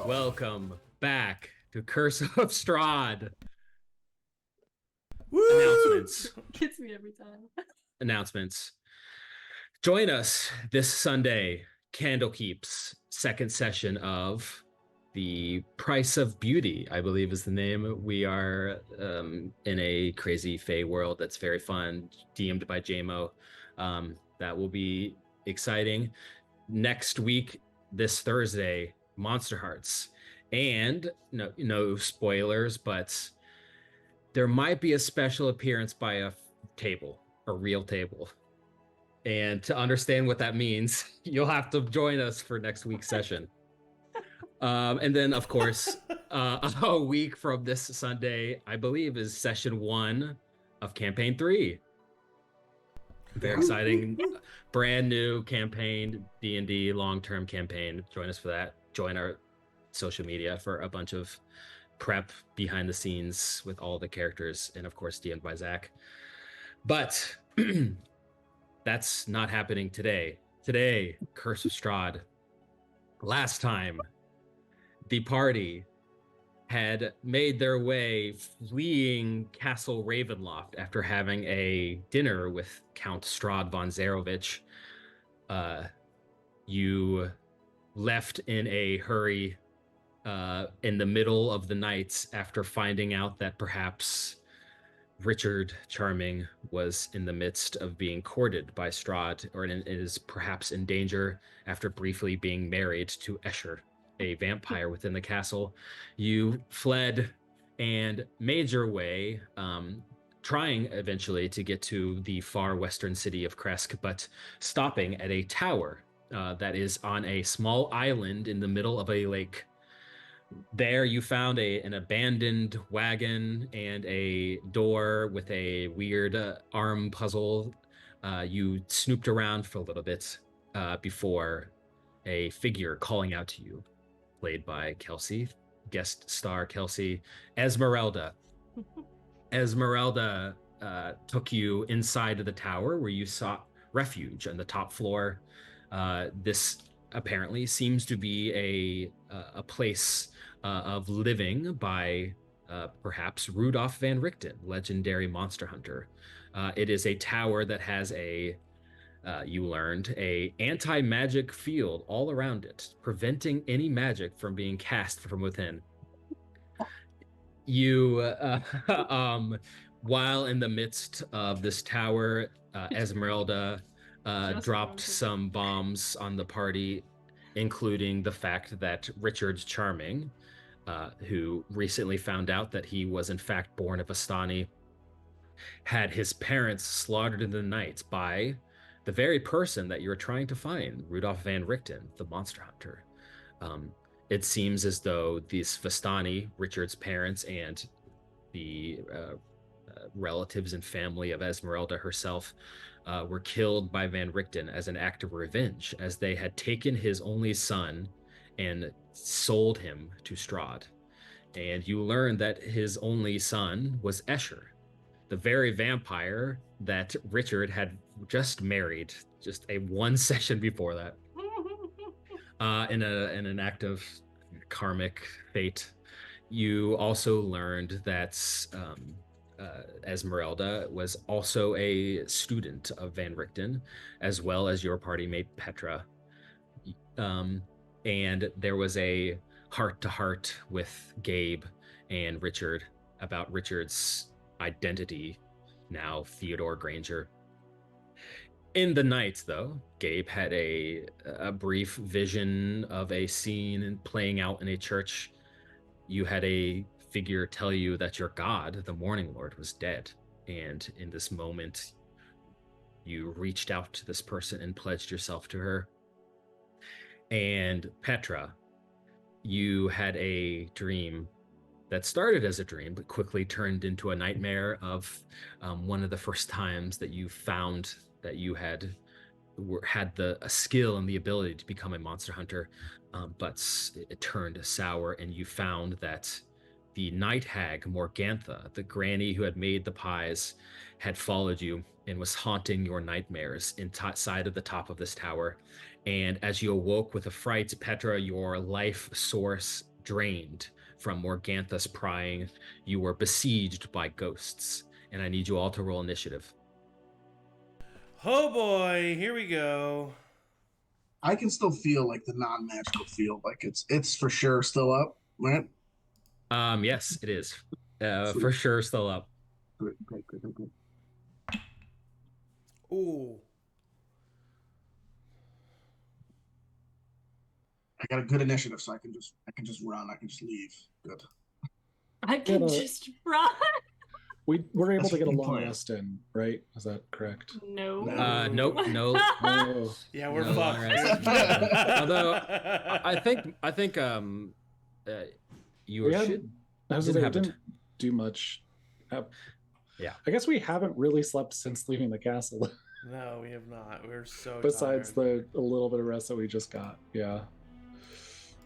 Welcome back to Curse of Strahd. Woo! Announcements. Gets me every time. Announcements. Join us this Sunday, Candlekeep's second session of The Price of Beauty, I believe is the name. We are in a crazy Fey world that's very fun, DM'd by JMO. That will be exciting. Next week, this Thursday, Monster Hearts. And no spoilers, but there might be a special appearance by a table, a real table. And to understand what that means, you'll have to join us for next week's session. And then, of course, a week from this Sunday, I believe, is session 1 of campaign 3. Very exciting, brand new campaign, D&D long-term campaign. Join us for that. Join our social media for a bunch of prep behind the scenes with all the characters, and of course DM'd by Zach. But that's not happening today. Today, Curse of Strahd. Last time, the party had made their way fleeing Castle Ravenloft after having a dinner with Count Strahd von Zarovich. You left in a hurry in the middle of the night after finding out that perhaps Richard Charming was in the midst of being courted by Strahd, or is perhaps in danger after briefly being married to Escher, a vampire within the castle. You fled and made your way, trying eventually to get to the far western city of Kresk, but stopping at a tower that is on a small island in the middle of a lake. There you found an abandoned wagon and a door with a weird arm puzzle. You snooped around for a little bit before a figure calling out to you, played by Kelsey, guest star Kelsey, Ezmerelda. Ezmerelda took you inside of the tower where you sought refuge on the top floor. This apparently seems to be a place of living by perhaps Rudolph van Richten, legendary monster hunter. It is a tower that has you learned, a anti-magic field all around it, preventing any magic from being cast from within. You, while in the midst of this tower, Ezmerelda dropped some bombs on the party, including the fact that Richard Charming, who recently found out that he was in fact born of Vistani, had his parents slaughtered in the night by the very person that you're trying to find, Rudolph van Richten, the monster hunter. It seems as though these Vistani, Richard's parents, and the relatives and family of Ezmerelda herself were killed by Van Richten as an act of revenge, as they had taken his only son and sold him to Strahd. And you learn that his only son was Escher, the very vampire that Richard had just married, just a one session before that, in an act of karmic fate. You also learned that Ezmerelda was also a student of Van Richten, as well as your party mate Petra. And there was a heart-to-heart with Gabe and Richard about Richard's identity, now Theodore Granger. In the night, though, Gabe had a brief vision of a scene playing out in a church. You had a figure tell you that your god, the Morning Lord, was dead. And in this moment, you reached out to this person and pledged yourself to her. And Petra, you had a dream that started as a dream, but quickly turned into a nightmare of one of the first times that you found that you had a skill and the ability to become a monster hunter, but it turned sour, and you found that the night hag Morgantha, the granny who had made the pies, had followed you and was haunting your nightmares inside of the top of this tower. And as you awoke with a fright, Petra, your life source drained from Morganthus prying. You were besieged by ghosts, and I need you all to roll initiative. Oh boy, here we go. I can still feel like the non-magical feel, like it's for sure still up, right? Yes, it is. For sure still up. Good. Ooh. I got a good initiative, so I can just run. I can just leave. Good. I can just run. We're able That's to get a a good long plan. rest in, right? Is that correct? No. Nope. No. Oh, Yeah, we're No fucked. rest. Although I think you we should. hadn't, I was didn't gonna say, have we it. didn't do much. Yeah. I guess we haven't really slept since leaving the castle. No, we have not. We're so Besides tired. a little bit of rest that we just got. Yeah.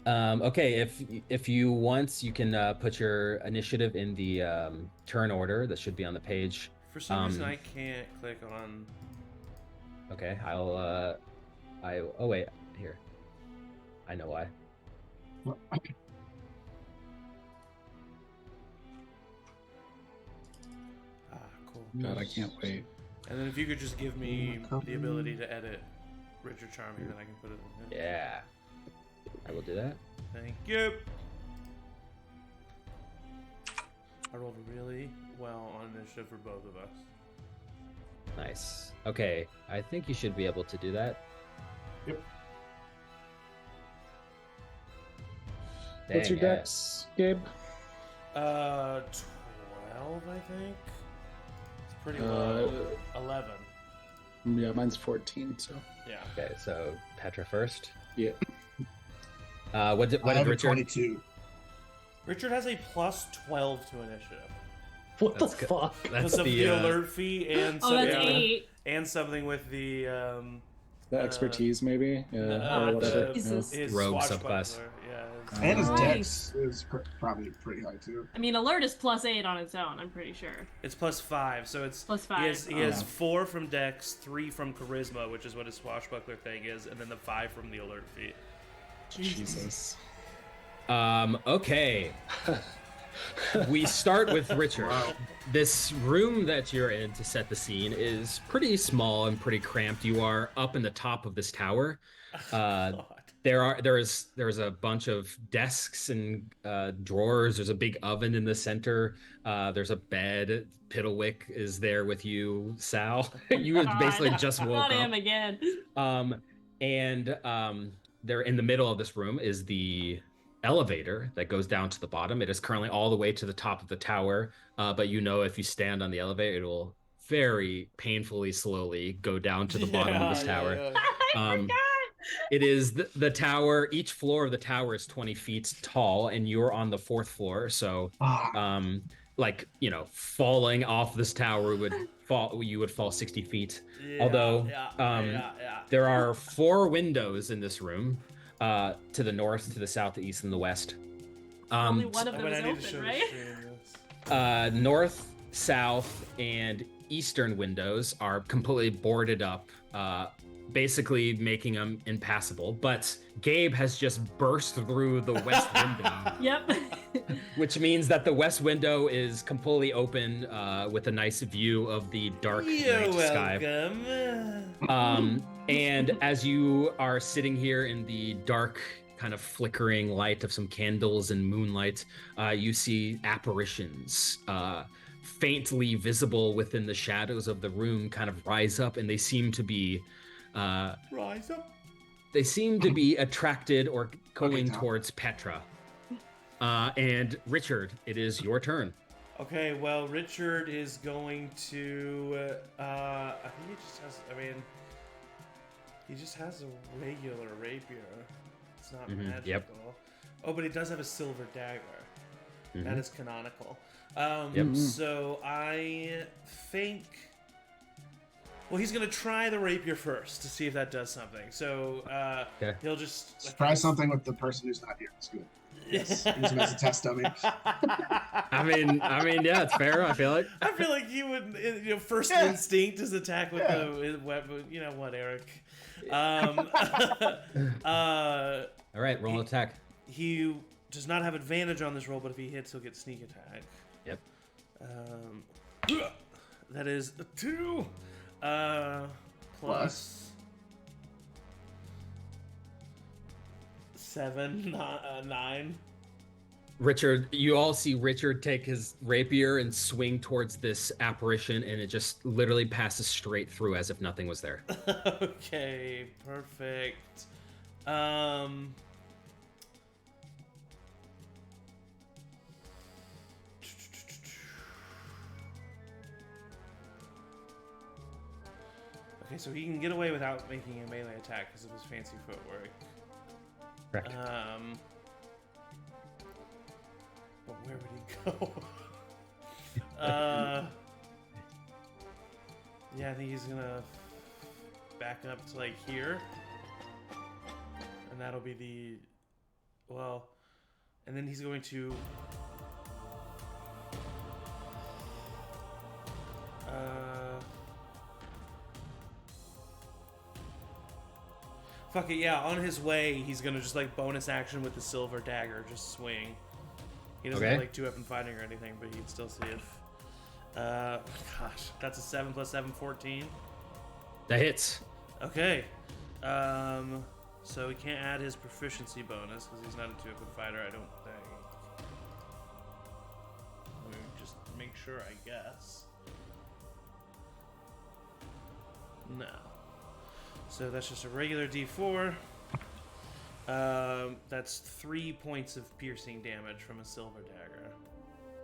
Okay, if you want, you can put your initiative in the turn order that should be on the page. For some reason, I can't click on. Okay, oh wait, here. I know why. Cool. God, I can't wait. And then if you could just give me the ability to edit Richard Charming, then I can put it in. Yeah, I will do that. Thank you. I rolled really well on initiative for both of us. Nice. Okay, I think you should be able to do that. Yep. What's your Dang, dex, Gabe? 12, I think. It's pretty low. 11. Yeah, mine's 14. So Yeah. Okay, so Petra first. yeah. What did I have a Richard? 22. Richard has a plus 12 to initiative. What That's the good. fuck? That's Because of the alert fee and Oh, that's something, 8. and something with the The expertise, maybe. Yeah. Or whatever. Jesus. his Rogue swashbuckler. subclass. Yeah. And his Nice. dex is probably pretty high too. I mean, alert is plus 8 on its own, I'm pretty sure. It's plus 5, so it's Plus He has, 5. he has 4 from Dex, 3 from Charisma, which is what his swashbuckler thing is, and then the 5 from the alert feat. Jesus. Okay. We start with Richard. This room that you're in to set the scene is pretty small and pretty cramped. You are up in the top of this tower. God. There's a bunch of desks and drawers. There's a big oven in the center. There's a bed. Piddlewick is there with you, Sal. You had basically just woke Not up. him again. There in the middle of this room is the elevator that goes down to the bottom. It is currently all the way to the top of the tower, but you know if you stand on the elevator, it will very painfully slowly go down to the bottom of this tower. I forgot. It is the tower. Each floor of the tower is 20 feet tall, and you're on the 4th floor. So, falling off this tower would fall. You would fall 60 feet. Although, there are 4 windows in this room, to the north, to the south, the east, and the west. Only one of them is open, right? North, south, and eastern windows are completely boarded up, basically making them impassable. But Gabe has just burst through the west window. Yep. Which means that the west window is completely open, with a nice view of the dark night sky. Welcome. And as you are sitting here in the dark, kind of flickering light of some candles and moonlight, you see apparitions, faintly visible within the shadows of the room, kind of rise up, and they seem to be Rise up. They seem to be attracted or going towards Petra. And Richard, it is your turn. Okay, well, Richard is going to. I think he just has. I mean, he just has a regular rapier. It's not magical. Yep. Oh, but he does have a silver dagger. That is canonical. Yep. So I think. Well, he's gonna try the rapier first to see if that does something. So he'll just try something with the person who's not here. It's good. Yes, use him as a test dummy. I mean, yeah, it's fair. I feel like you would. First instinct is attack with the weapon. You know what, Eric? All right, roll an attack. He does not have advantage on this roll, but if he hits, he'll get sneak attack. Yep. That is a 2 plus 7, 9. Richard, you all see Richard take his rapier and swing towards this apparition, and it just literally passes straight through as if nothing was there. Okay, perfect. Okay, so he can get away without making a melee attack because of his fancy footwork. Correct. But where would he go? Yeah, I think he's gonna back up to like here, and that'll be the and then he's going to fuck it, yeah, on his way he's gonna just like bonus action with the silver dagger, just swing. He doesn't have like 2-weapon fighting or anything, but he'd still see if gosh, that's a 7 plus 7, 14. That hits. Okay. So he can't add his proficiency bonus because he's not a 2-weapon fighter, I don't think. Let me just make sure, I guess. No. So that's just a regular D4. That's 3 points of piercing damage from a silver dagger.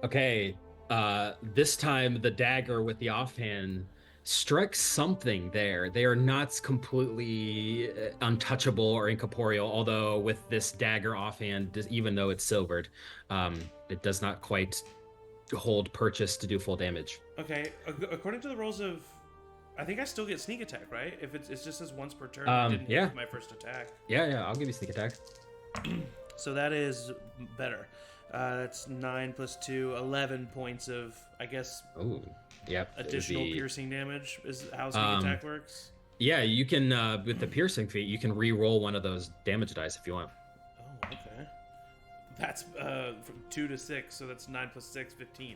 Okay. This time the dagger with the offhand strikes something there. They are not completely untouchable or incorporeal, although with this dagger offhand, even though it's silvered, it does not quite hold purchase to do full damage. Okay, according to the rules of... I think I still get sneak attack, right? If it just says once per turn, it didn't hit my first attack. Yeah, I'll give you sneak attack. So that is better. That's 9 plus 2, 11 points of, I guess, additional piercing damage is how sneak attack works. Yeah, you can, with the piercing feat, you can re-roll one of those damage dice if you want. Oh, okay. That's from 2 to 6, so that's 9 plus 6, 15.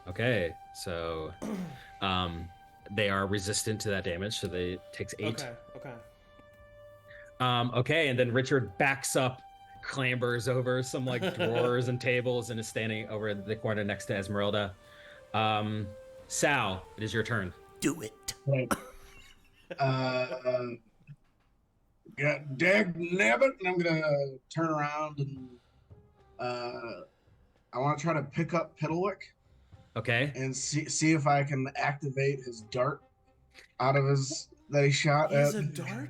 Okay, so they are resistant to that damage, so they takes 8. Okay. And then Richard backs up, clambers over some like drawers and tables, and is standing over in the corner next to Ezmerelda. Sal, it is your turn. Do it. Right. Got dag nabbit, and I'm gonna turn around and I want to try to pick up Piddlewick. Okay. And see if I can activate his dart out of his that he shot at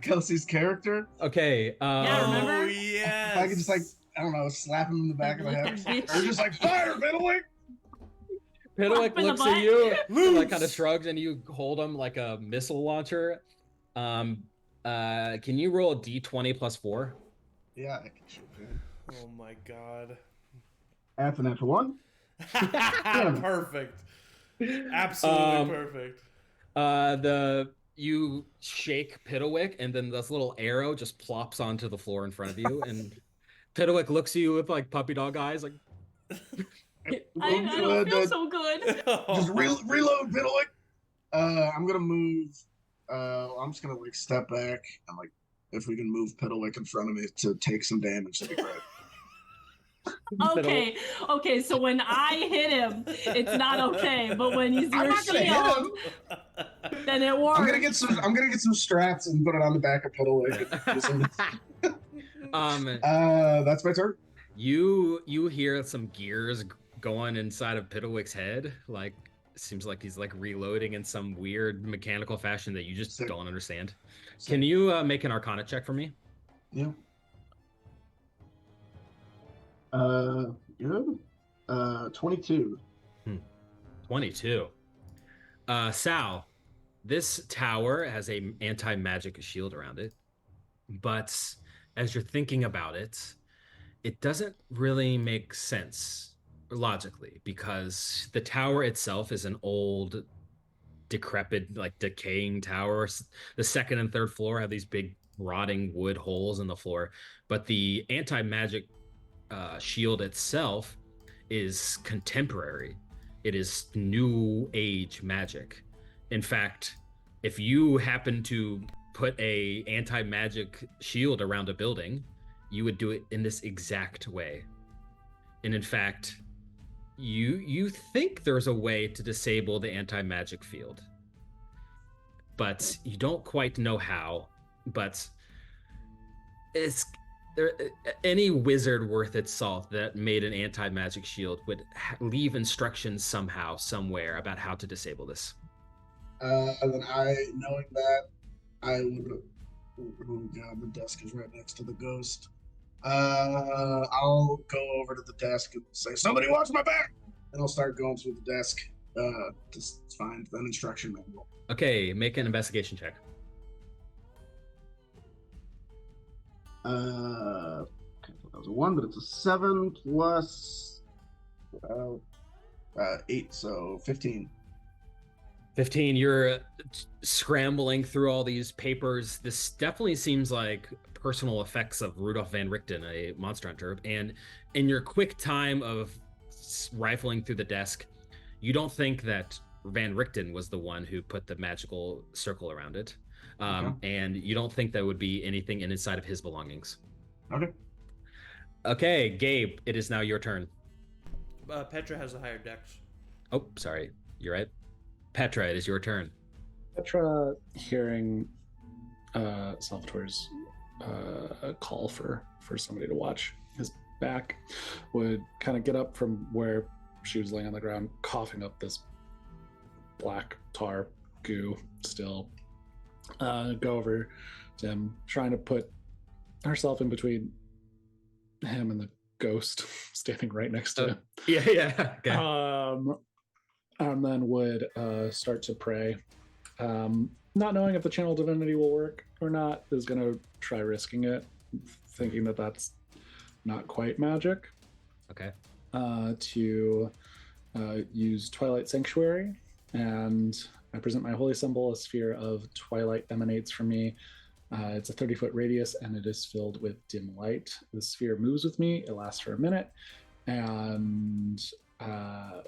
Kelsey's character. Okay. Remember? Oh, yes. If I could just like, I don't know, slap him in the back of the head. Or just like, fire, Piddlewick! Piddlewick looks at you, and, like kind of shrugs, and you hold him like a missile launcher. Can you roll a d20 plus 4? Yeah, I can shoot him. Oh my god. That's an extra 1. Perfect. Absolutely perfect. You shake Piddlewick, and then this little arrow just plops onto the floor in front of you, and Piddlewick looks at you with like puppy dog eyes, like. I don't feel so good. Just reload, Piddlewick. I'm gonna move. I'm just gonna like step back and like if we can move Piddlewick in front of me to take some damage, that'd be great. Okay, so when I hit him, it's not okay, but when he's your shield, then it works. I'm gonna get some straps and put it on the back of Piddlewick. That's my turn. You hear some gears going inside of Piddlewick's head, like it seems like he's like reloading in some weird mechanical fashion that you just don't understand. Can you make an Arcana check for me? Yeah. Good. 22. 22. Sal, this tower has a anti-magic shield around it, but as you're thinking about it, it doesn't really make sense logically because the tower itself is an old, decrepit, like decaying tower. The second and third floor have these big rotting wood holes in the floor, but the anti-magic shield itself is contemporary. It is new age magic. In fact, if you happen to put a anti-magic shield around a building, you would do it in this exact way. And in fact, you think there's a way to disable the anti-magic field, but you don't quite know how. But it's there. Any wizard worth its salt that made an anti-magic shield would leave instructions somehow, somewhere about how to disable this. Then knowing that, I would. Oh god, the desk is right next to the ghost. I'll go over to the desk and say, "Somebody watch my back," and I'll start going through the desk to find an instruction manual. Okay, make an investigation check. That was a 1, but it's a 7 plus 8, so 15. 15, you're scrambling through all these papers. This definitely seems like personal effects of Rudolf van Richten, a monster hunter. And in your quick time of rifling through the desk, you don't think that Van Richten was the one who put the magical circle around it. And you don't think there would be anything inside of his belongings. Okay. Okay, Gabe, it is now your turn. Petra has a higher dex. Oh, sorry. You're right. Petra, it is your turn. Petra, hearing Salvatore's call for somebody to watch his back, would kind of get up from where she was laying on the ground, coughing up this black tar goo still. Go over to him, trying to put herself in between him and the ghost standing right next to him. Yeah. Okay. And then would start to pray. Not knowing if the channel divinity will work or not, is going to try risking it, thinking that that's not quite magic. Okay. To use Twilight Sanctuary, and I present my holy symbol. A sphere of twilight emanates from me. It's a 30-foot radius, and it is filled with dim light. The sphere moves with me. It lasts for a minute, and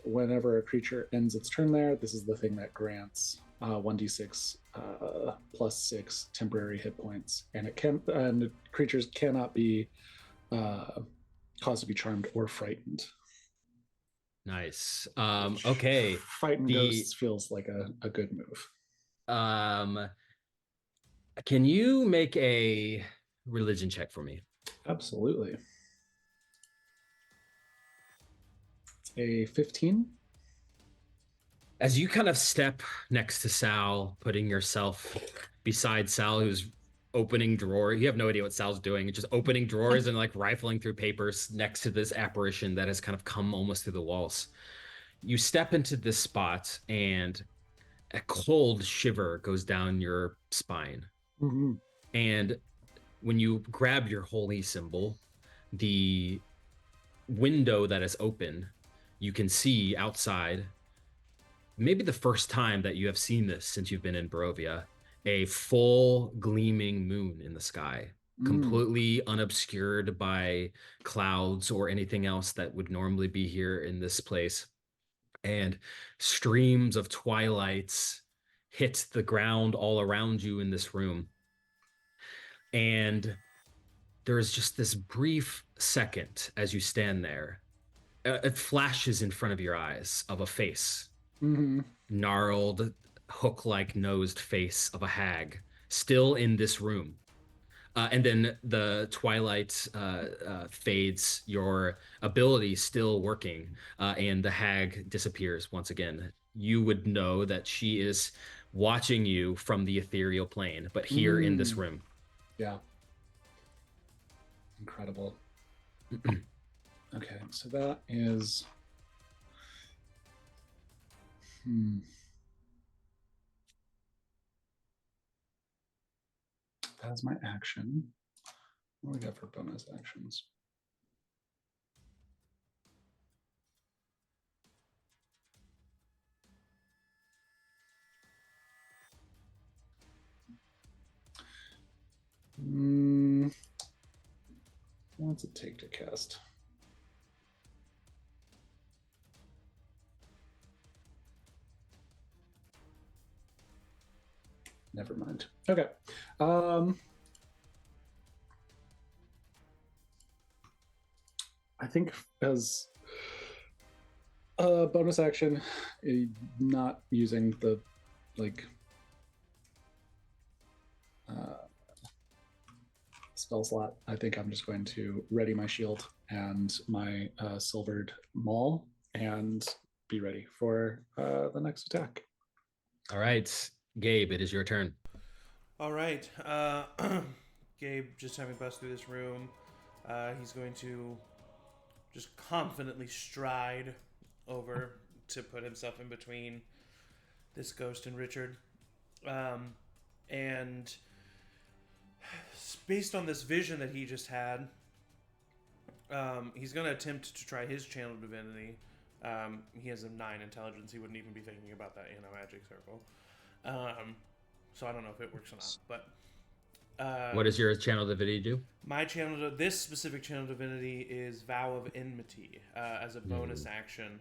whenever a creature ends its turn there, this is the thing that grants 1d6 plus 6 temporary hit points, and creatures cannot be caused to be charmed or frightened. Nice. Okay. Frightened ghosts feels like a good move. Can you make a religion check for me? Absolutely. A 15. As you kind of step next to Sal, putting yourself beside Sal, who's opening drawer. You have no idea what Sal's doing. Just opening drawers and like rifling through papers next to this apparition that has kind of come almost through the walls. You step into this spot and a cold shiver goes down your spine. Mm-hmm. And when you grab your holy symbol, the window that is open, you can see outside, maybe the first time that you have seen this since you've been in Barovia, a full gleaming moon in the sky, completely unobscured by clouds or anything else that would normally be here in this place. And streams of twilights hit the ground all around you in this room. And there is just this brief second as you stand there. It flashes in front of your eyes of a face. Gnarled, hook-like nosed face of a hag still in this room. And then the twilight fades, your ability still working, and the hag disappears once again. You would know that she is watching you from the ethereal plane, but here in this room. Yeah. Incredible. Okay, so that is... That's my action. What do we got for bonus actions? What's it take to cast Never mind. Okay. I think as a bonus action, not using the spell slot, I think I'm just going to ready my shield and my silvered maul and be ready for the next attack. All right, Gabe, it is your turn. All right. Gabe, just having bust through this room, he's going to just confidently stride over to put himself in between this ghost and Richard. And based on this vision that he just had, he's going to attempt to try his channel divinity. He has a 9 intelligence. He wouldn't even be thinking about that in a magic circle. So I don't know if it works or not. But what does your channel divinity do? My this specific channel divinity is Vow of Enmity. As a bonus action,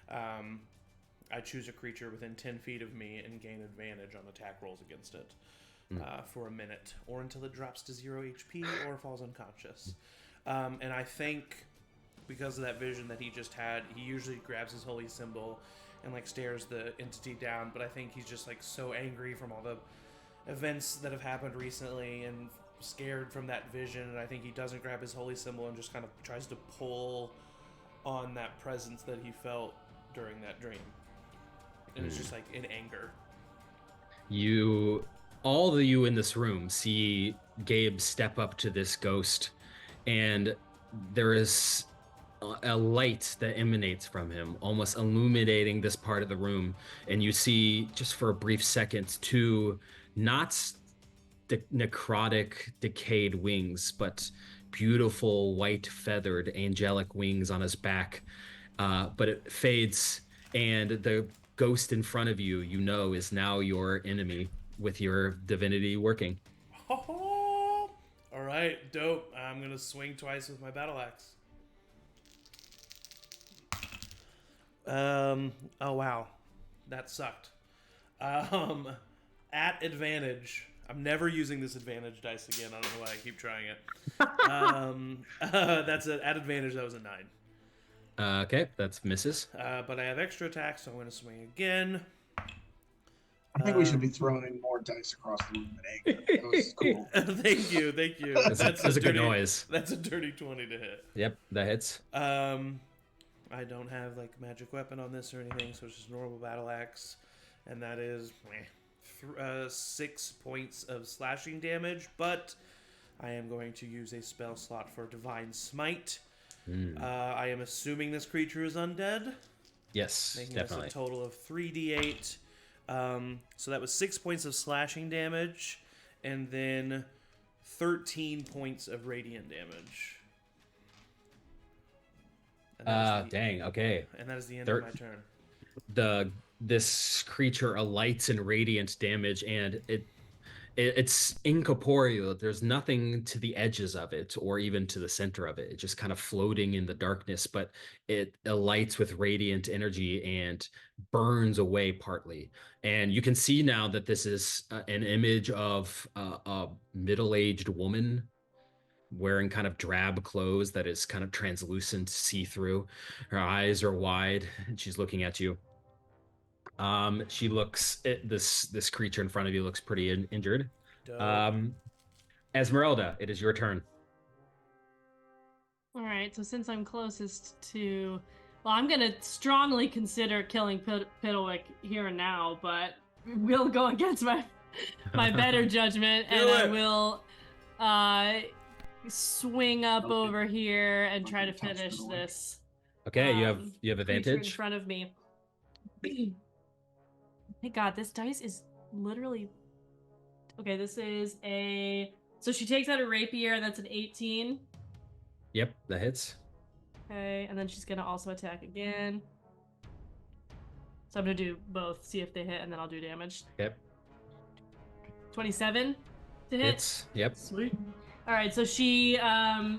I choose a creature within 10 feet of me and gain advantage on attack rolls against it for a minute, or until it drops to 0 HP or falls unconscious. And I think because of that vision that he just had, he usually grabs his holy symbol and like stares the entity down, but I think he's just like so angry from all the events that have happened recently and scared from that vision, and I think he doesn't grab his holy symbol and just kind of tries to pull on that presence that he felt during that dream. And it's just like in anger. All of you in this room see Gabe step up to this ghost, and there is a light that emanates from him, almost illuminating this part of the room. And you see, just for a brief second, two not necrotic, decayed wings, but beautiful white feathered angelic wings on his back. But it fades, and the ghost in front of you, is now your enemy with your divinity working. Oh, all right, dope. I'm gonna swing twice with my battle axe. Oh wow, that sucked. At advantage, I'm never using this advantage dice again. I don't know why I keep trying it. That's at advantage. That was a 9. Okay, that's misses. But I have extra attacks, so I'm going to swing again. I think we should be throwing in more dice across the room in anger. That was cool. Thank you. That's a good noise. That's a dirty 20 to hit. Yep, that hits. I don't have like magic weapon on this or anything, so it's just normal battle axe, and that is 6 points of slashing damage. But I am going to use a spell slot for Divine Smite. I am assuming this creature is undead. Yes, making definitely. Us a total of 3d8. So that was 6 points of slashing damage, and then 13 points of radiant damage. Dang. Okay. And that is the end of my turn. This creature alights in radiant damage, and it's incorporeal. There's nothing to the edges of it or even to the center of it. It's just kind of floating in the darkness, but it alights with radiant energy and burns away partly. And you can see now that this is an image of a middle-aged woman wearing kind of drab clothes that is kind of translucent, see-through. Her eyes are wide, and she's looking at you. She looks at this creature in front of you looks pretty injured. Ezmerelda, it is your turn. All right, so since I'm closest to, well, I'm gonna strongly consider killing Piddlewick here and now, but will go against my better judgment, and I will swing up over here and try to finish this. Okay, you have advantage in front of me. My God, this dice is literally okay. This is so she takes out a rapier. That's an 18. Yep, that hits. Okay, and then she's gonna also attack again. So I'm gonna do both, see if they hit, and then I'll do damage. Yep. 27 to hit. Hits. Yep. Sweet. All right, so she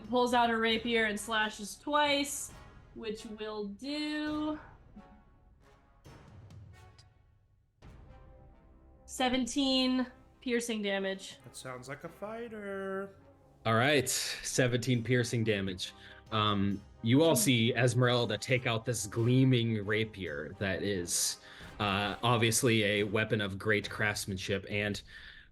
pulls out her rapier and slashes twice, which will do 17 piercing damage. That sounds like a fighter. All right, 17 piercing damage. You all see Ezmerelda take out this gleaming rapier that is obviously a weapon of great craftsmanship, and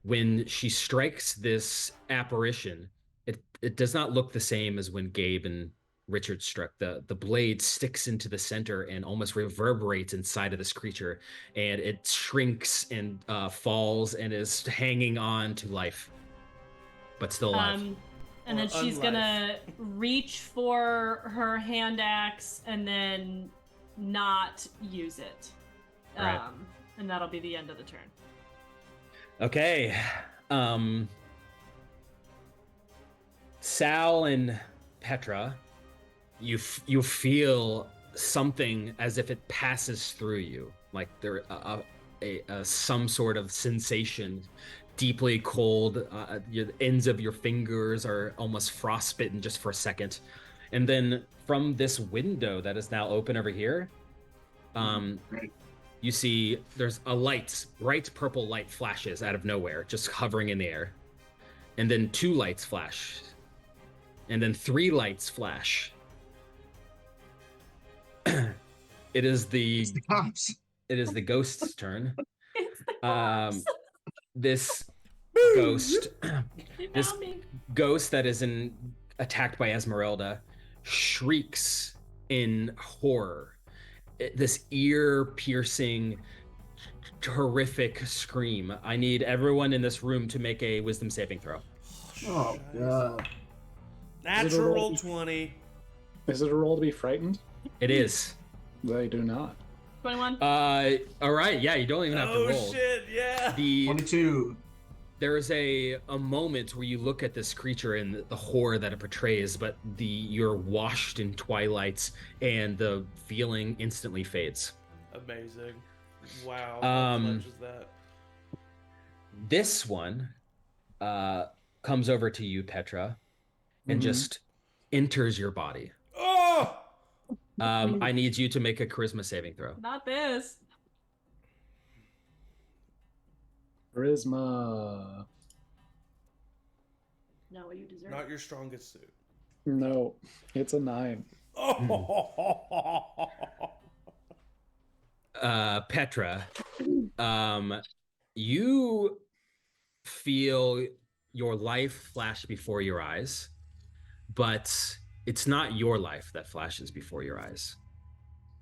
when she strikes this apparition, it does not look the same as when Gabe and Richard struck. The blade sticks into the center and almost reverberates inside of this creature, and it shrinks and falls and is hanging on to life, but still alive. And then she's gonna reach for her hand axe and then not use it. Right. And that'll be the end of the turn. Okay. Sal and Petra, you feel something as if it passes through you, like there some sort of sensation, deeply cold. The ends of your fingers are almost frostbitten just for a second, and then from this window that is now open over here, you see there's a bright purple light flashes out of nowhere, just hovering in the air, and then 2 lights flash, and then 3 lights flash. It is the cops. It is the ghost's turn. It's the cops. This ghost that is attacked by Ezmerelda shrieks in horror. This ear-piercing, horrific scream. I need everyone in this room to make a wisdom saving throw. Oh god. Natural 20. Is it a roll to be frightened? It is. They do not. 21. All right. Yeah, you don't even have to roll. Oh shit! Yeah. 22. There is a moment where you look at this creature and the horror that it portrays, but you're washed in twilights and the feeling instantly fades. Amazing. Wow. How much is that? This one comes over to you, Petra, and just enters your body. Oh! I need you to make a charisma saving throw. Not this. Charisma. No, you deserve. Not your strongest suit. No, it's a 9. Oh. Petra, you feel your life flash before your eyes, but it's not your life that flashes before your eyes.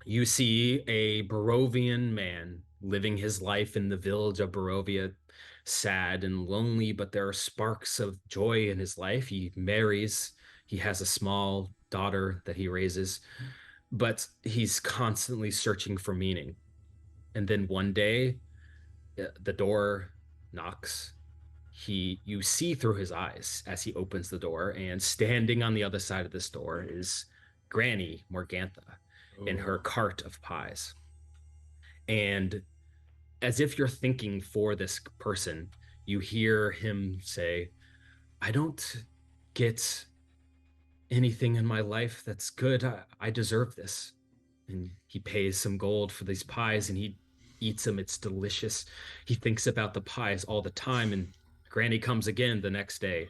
You see a Barovian man living his life in the village of Barovia, sad and lonely, but there are sparks of joy in his life. He marries, he has a small daughter that he raises, but he's constantly searching for meaning. And then one day, the door knocks. You see through his eyes as he opens the door, and standing on the other side of this door is Granny Morgantha in her cart of pies. And as if you're thinking for this person, you hear him say, I don't get anything in my life that's good. I deserve this. And he pays some gold for these pies and he eats them. It's delicious. He thinks about the pies all the time, and Granny comes again the next day. And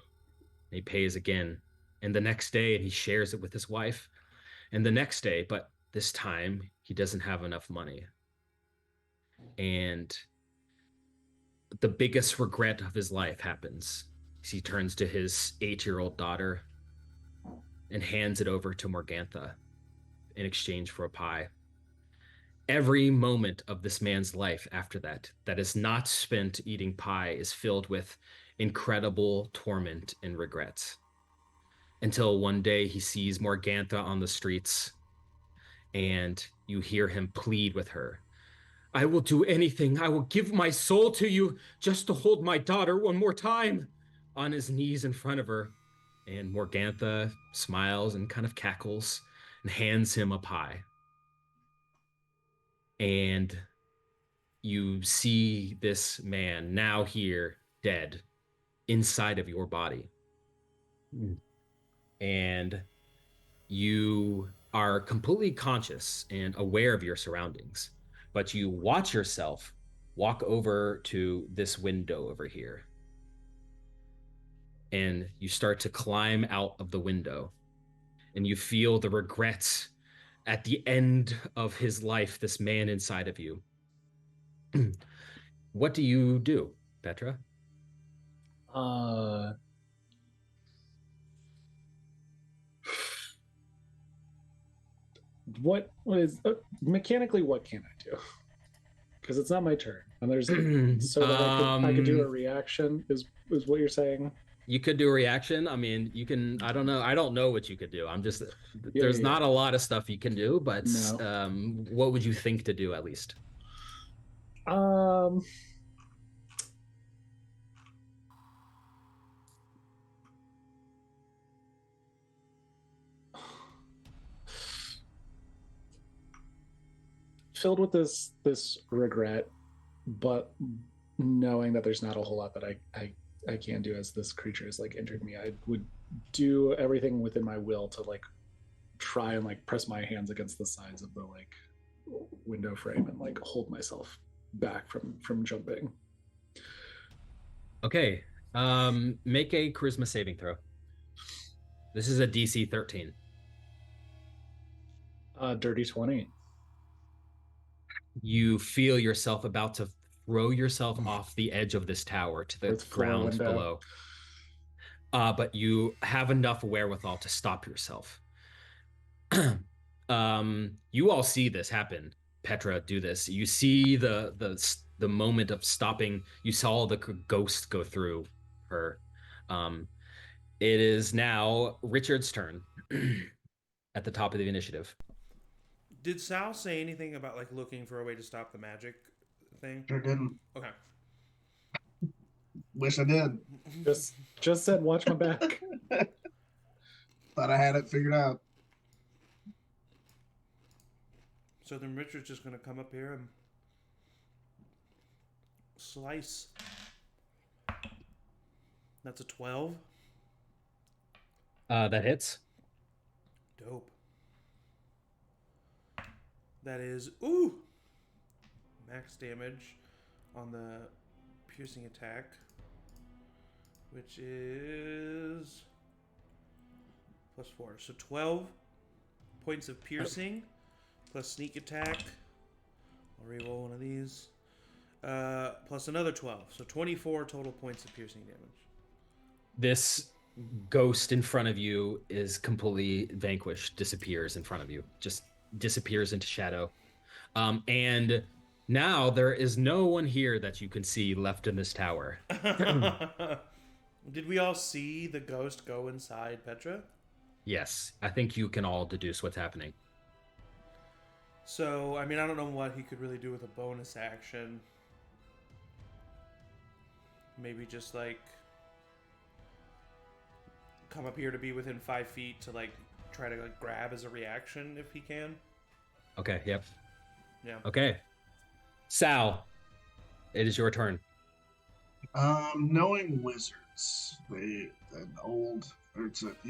he pays again. And the next day, and he shares it with his wife. And the next day, but this time, he doesn't have enough money. And the biggest regret of his life happens. He turns to his 8-year-old daughter and hands it over to Morgantha in exchange for a pie. Every moment of this man's life after that is not spent eating pie, is filled with incredible torment and regrets. Until one day he sees Morgantha on the streets, and you hear him plead with her. I will do anything. I will give my soul to you just to hold my daughter one more time. On his knees in front of her. And Morgantha smiles and kind of cackles and hands him a pie. And you see this man now here, dead, inside of your body. And you are completely conscious and aware of your surroundings. But you watch yourself walk over to this window over here. and you start to climb out of the window, and you feel the regrets at the end of his life, this man inside of you. What do you do, Petra? What is mechanically? What can I do? Because it's not my turn, and there's so that I could do a reaction. Is what you're saying? You could do a reaction. I mean, you can. I don't know. I don't know what you could do. I'm just. There's not a lot of stuff you can do, but what would you think to do at least? Filled with this regret, but knowing that there's not a whole lot that I can do as this creature has like injured me, I would do everything within my will to like try and like press my hands against the sides of the like window frame and like hold myself back from jumping. Okay. Make a charisma saving throw. This is a DC 13. Dirty 20. You feel yourself about to throw yourself off the edge of this tower to the ground below. But you have enough wherewithal to stop yourself. You all see this happen. Petra, do this. You see the moment of stopping. You saw the ghost go through her. It is now Richard's turn at the top of the initiative. Did Sal say anything about like looking for a way to stop the magic thing? Sure didn't. Okay. Wish I did. Just said watch my back. Thought I had it figured out. So then Richard's just gonna come up here and slice. That's a 12. That hits. Dope. That is, max damage on the piercing attack, which is +4. So 12 points of piercing plus sneak attack. I'll reroll one of these. Plus another 12. So 24 total points of piercing damage. This ghost in front of you is completely vanquished, disappears in front of you. Just disappears into shadow. And now there is no one here that you can see left in this tower. Did we all see the ghost go inside Petra? Yes, I think you can all deduce what's happening. So, I mean, I don't know what he could really do with a bonus action. Maybe just, like, come up here to be within 5 feet to, like, try to like grab as a reaction if he can. Okay, yep. Yeah. Okay. Sal, it is your turn. Knowing wizards, you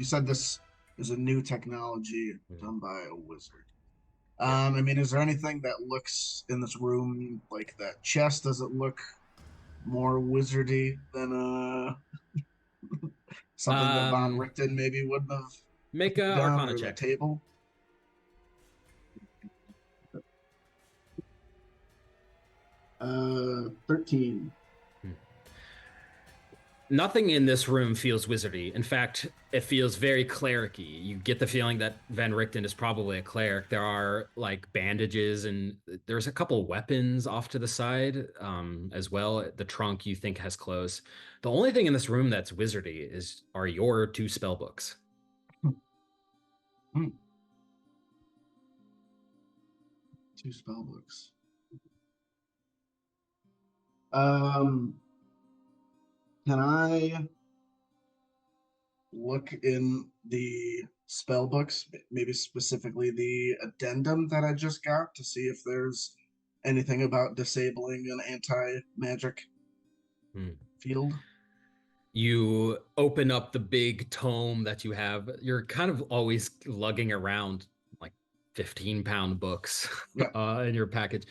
said this is a new technology done by a wizard. I mean, is there anything that looks in this room like that chest? Does it look more wizardy than something that Von Richten maybe wouldn't have? Make a Arcana check. Table. Uh, 13. Nothing in this room feels wizardy. In fact, it feels very cleric-y. You get the feeling that Van Richten is probably a cleric. There are like bandages and there's a couple weapons off to the side as well. The trunk you think has clothes. The only thing in this room that's wizardy are your 2 spell books. Hmm. 2 spell books. Can I look in the spell books, maybe specifically the addendum that I just got, to see if there's anything about disabling an anti-magic field? You open up the big tome that you have. You're kind of always lugging around like 15-pound books in your package.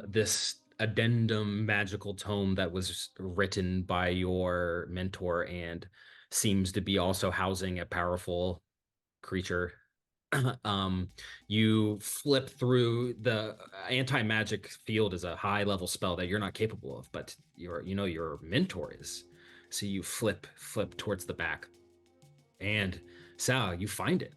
This addendum magical tome that was written by your mentor and seems to be also housing a powerful creature. You flip through the anti-magic field is a high level spell that you're not capable of, but your mentor is. So you flip towards the back, and Sal, you find it.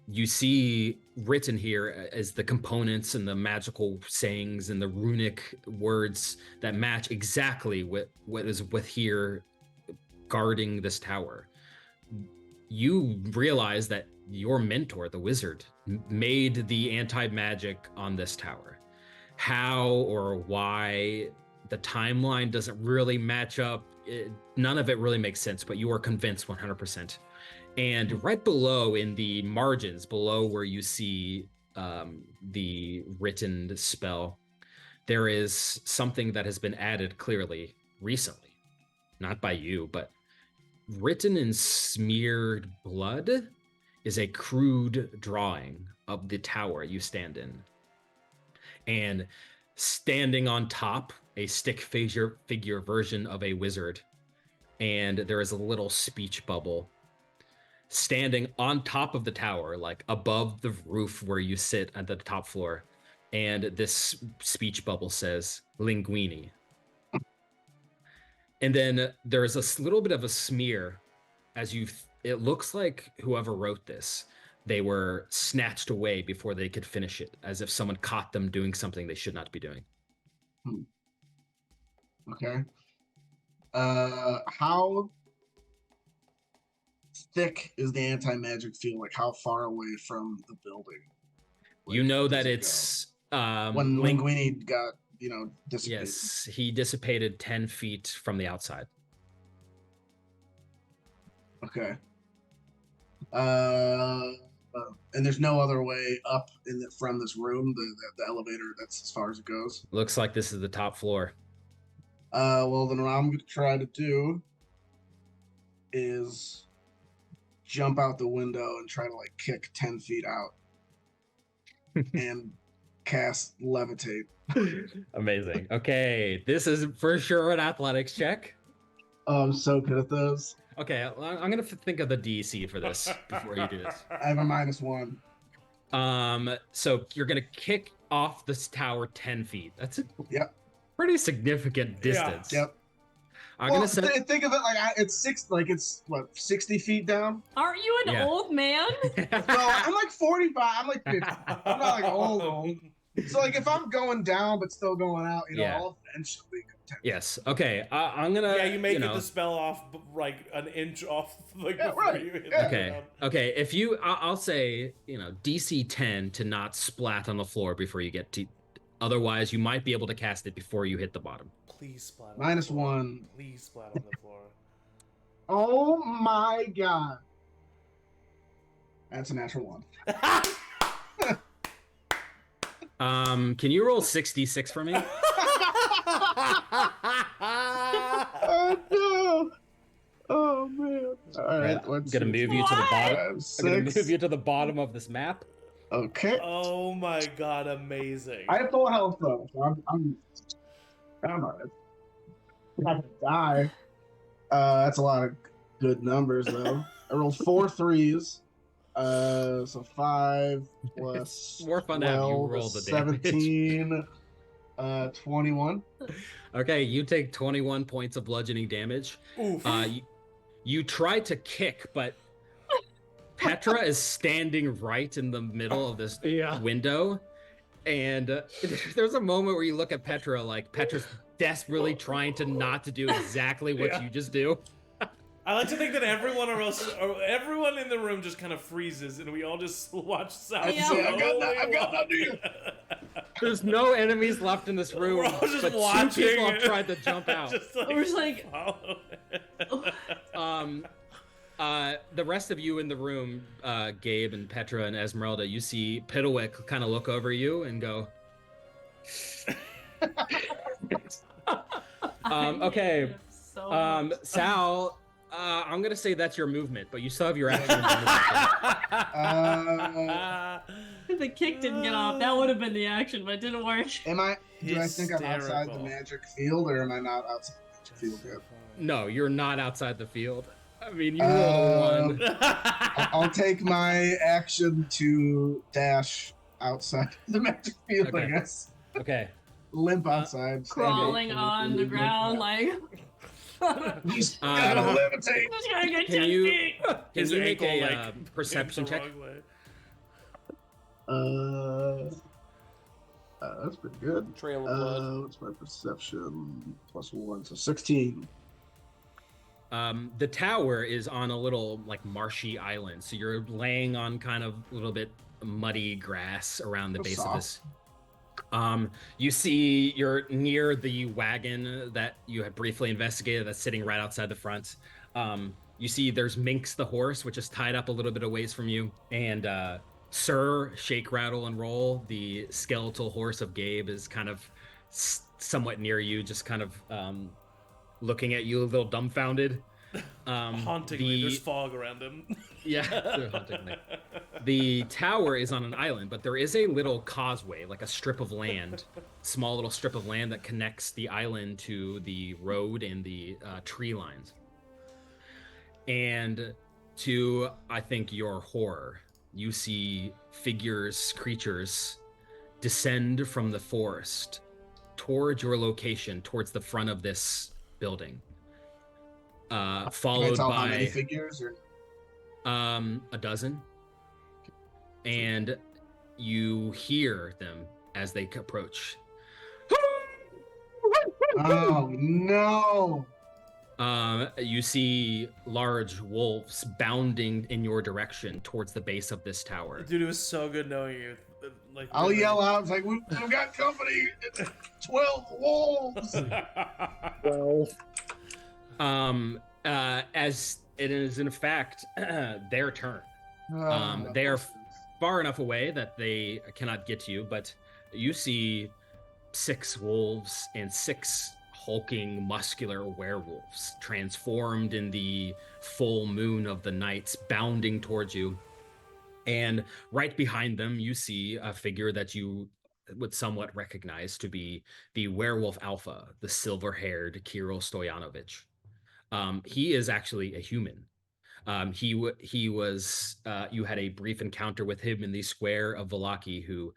You see written here as the components and the magical sayings and the runic words that match exactly what is with here guarding this tower. You realize that your mentor, the wizard, made the anti-magic on this tower. How or why the timeline doesn't really match up. None of it really makes sense, but you are convinced 100%. And right below, in the margins, below where you see the written spell, there is something that has been added clearly recently. Not by you, but written in smeared blood is a crude drawing of the tower you stand in. And standing on top, a stick figure version of a wizard. And there is a little speech bubble standing on top of the tower, like above the roof where you sit at the top floor. And this speech bubble says, Linguini. And then there's a little bit of a smear as it looks like whoever wrote this, they were snatched away before they could finish it, as if someone caught them doing something they should not be doing. Okay. How thick is the anti-magic field? Like, how far away from the building? Like, you know that it's when Linguini got, dissipated. Yes, he dissipated 10 feet from the outside. Okay. And there's no other way up from this room, the elevator, that's as far as it goes. Looks like this is the top floor. Well, then what I'm going to try to do is jump out the window and try to kick 10 feet out and cast levitate. Amazing. Okay, this is for sure an athletics check. Oh, I'm so good at those. Okay, I'm gonna think of the DC for this before you do this. I have a -1. So you're gonna kick off this tower 10 feet. That's a pretty significant distance. Yeah. Yep. I'm gonna say, think of it it's 60 feet down. Aren't you an old man? No, I'm 45. I'm 50. I'm not old. So if I'm going down but still going out, I'll eventually go 10. Yes. Okay. I'm gonna. Yeah, you make it the spell off an inch off before you hit the ground. Okay. If you, I'll say DC 10 to not splat on the floor before you get to. Otherwise, you might be able to cast it before you hit the bottom. Please splat. -1. Please splat on the floor. Oh my god. That's a natural 1. Can you roll 66 for me? Oh no! Oh man! All right, I'm gonna move you to the bottom. 5, 6. I'm gonna move you to the bottom of this map. Okay. Oh my god! Amazing. I have full health though, so I'm alright. I'm not gonna die. That's a lot of good numbers though. I rolled 4 3s. So 5 plus more fun to have you roll the 17, 21. Okay, you take 21 points of bludgeoning damage. Oof. You try to kick, but Petra is standing right in the middle of this window, and there's a moment where you look at Petra like Petra's desperately trying to not to do exactly what you just do. I like to think that everyone in the room just kind of freezes, and we all just watch Sal. I've got nothing. There's no enemies left in this room, We're all just but watching. 2 people have tried to jump out. We're just the rest of you in the room, Gabe and Petra and Ezmerelda, you see Piddlewick kind of look over you and go. Okay. Sal. I'm gonna say that's your movement, but you still have your action. The kick didn't get off. That would have been the action, but it didn't work. Do I think I'm outside the magic field, or am I not outside the magic field yet? No, you're not outside the field. I mean, you rolled a 1. I'll take my action to dash outside the magic field, I Okay. guess. Okay. Limp outside. Crawling on the ground like. He's gonna levitate. Just gonna get Can 10 you- feet. Can His you make ankle, a perception the check? wrong way. That's pretty good. Trail of blood. What's my perception? +1, so 16. The tower is on a little like marshy island, so you're laying on kind of a little bit muddy grass around the That's base soft. of this. You see you're near the wagon that you had briefly investigated that's sitting right outside the front. You see there's Minx the horse, which is tied up a little bit of ways from you, and Sir Shake, Rattle, and Roll, the skeletal horse of Gabe, is kind of somewhat near you, just kind of looking at you a little dumbfounded. Hauntingly, there's fog around him. Yeah, hauntingly. The tower is on an island, but there is a little causeway, like a strip of land, small little strip of land that connects the island to the road and the tree lines. And to, I think, your horror, you see figures, creatures descend from the forest towards your location, towards the front of this building. Can I Followed tell how many by figures? Or... a dozen. And you hear them as they approach. Oh no! You see large wolves bounding in your direction towards the base of this tower. Dude, it was so good knowing you. Like, I'll really. yell out, it's like, we've got company! It's 12 wolves! Well, As it is in fact their turn. They are far enough away that they cannot get to you, but you see 6 wolves and 6 hulking, muscular werewolves transformed in the full moon of the night, bounding towards you. And right behind them, you see a figure that you would somewhat recognize to be the werewolf alpha, the silver-haired Kirill Stoyanovich. He is actually a human. He was you had a brief encounter with him in the square of Valaki, who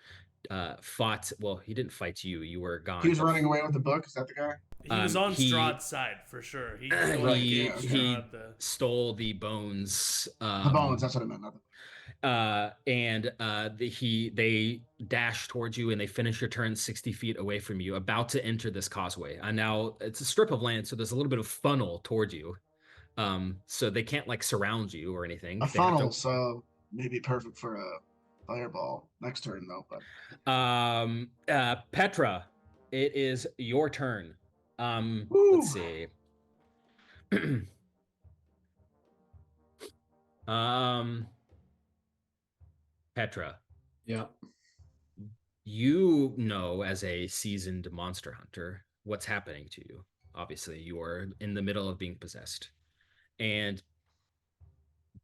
fought. Well, he didn't fight you. You were gone. He was running away with the book, is that the guy? He was on Strahd's side for sure. He He Strahd the... stole the bones. The bones, that's what I meant. Not the... They dash towards you and they finish your turn 60 feet away from you, about to enter this causeway. And now it's a strip of land, so there's a little bit of funnel towards you. So they can't like surround you or anything. A They have funnel, to- so maybe perfect for a fireball next turn though. But Petra, it is your turn. Woo. Let's see. Petra, yeah. you know, as a seasoned monster hunter, what's happening to you. Obviously, you are in the middle of being possessed, and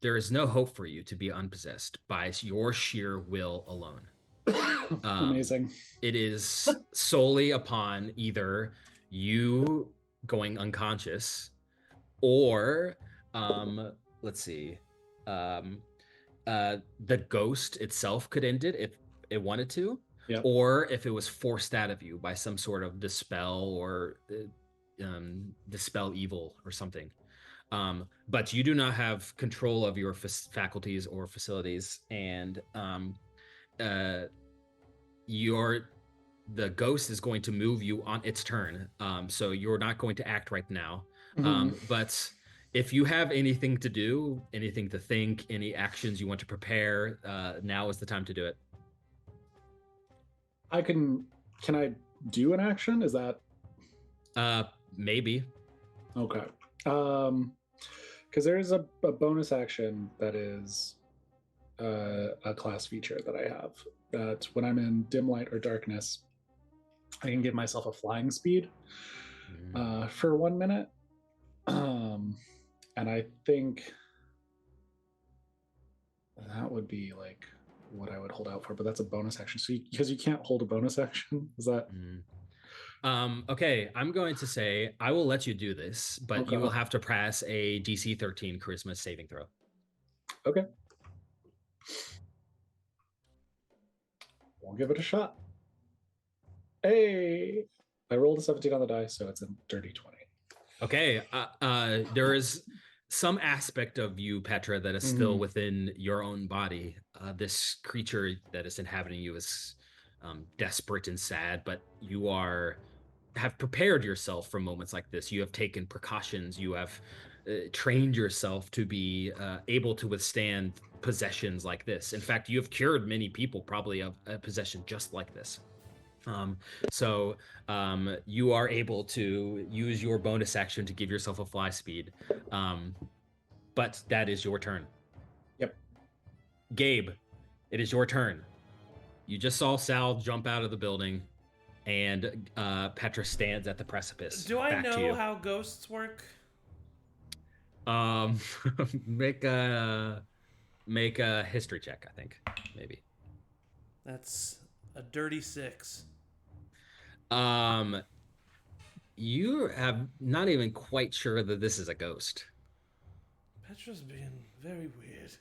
there is no hope for you to be unpossessed by your sheer will alone. Amazing. It is solely upon either you going unconscious or let's see, the ghost itself could end it if it wanted to. Yep. Or if it was forced out of you by some sort of dispel or dispel evil or something. But you do not have control of your faculties or facilities, and the ghost is going to move you on its turn. So you're not going to act right now. But if you have anything to do, anything to think, any actions you want to prepare, now is the time to do it. Can I do an action? Is that Maybe. okay? Because there is a bonus action that is a class feature that I have. That when I'm in dim light or darkness, I can give myself a flying speed for 1 minute. And I think that would be like what I would hold out for, but that's a bonus action. So because you can't hold a bonus action, is that Okay, I'm going to say I will let you do this, but Okay. you will have to pass a DC 13 Charisma saving throw. Okay. We'll give it a shot. Hey! I rolled a 17 on the die, so it's a dirty 20. Okay, there is some aspect of you, Petra, that is still within your own body. This creature that is inhabiting you is desperate and sad, but you have prepared yourself for moments like this. You have taken precautions. You have trained yourself to be able to withstand possessions like this. In fact, you have cured many people probably of a possession just like this. So you are able to use your bonus action to give yourself a fly speed. But that is your turn. Yep. Gabe, it is your turn. You just saw Sal jump out of the building, and Petra stands at the precipice. Do I Back to know you. how ghosts work? Make a history check, I think, maybe. That's a dirty 6. You have not even quite sure that this is a ghost. Petra's being very weird.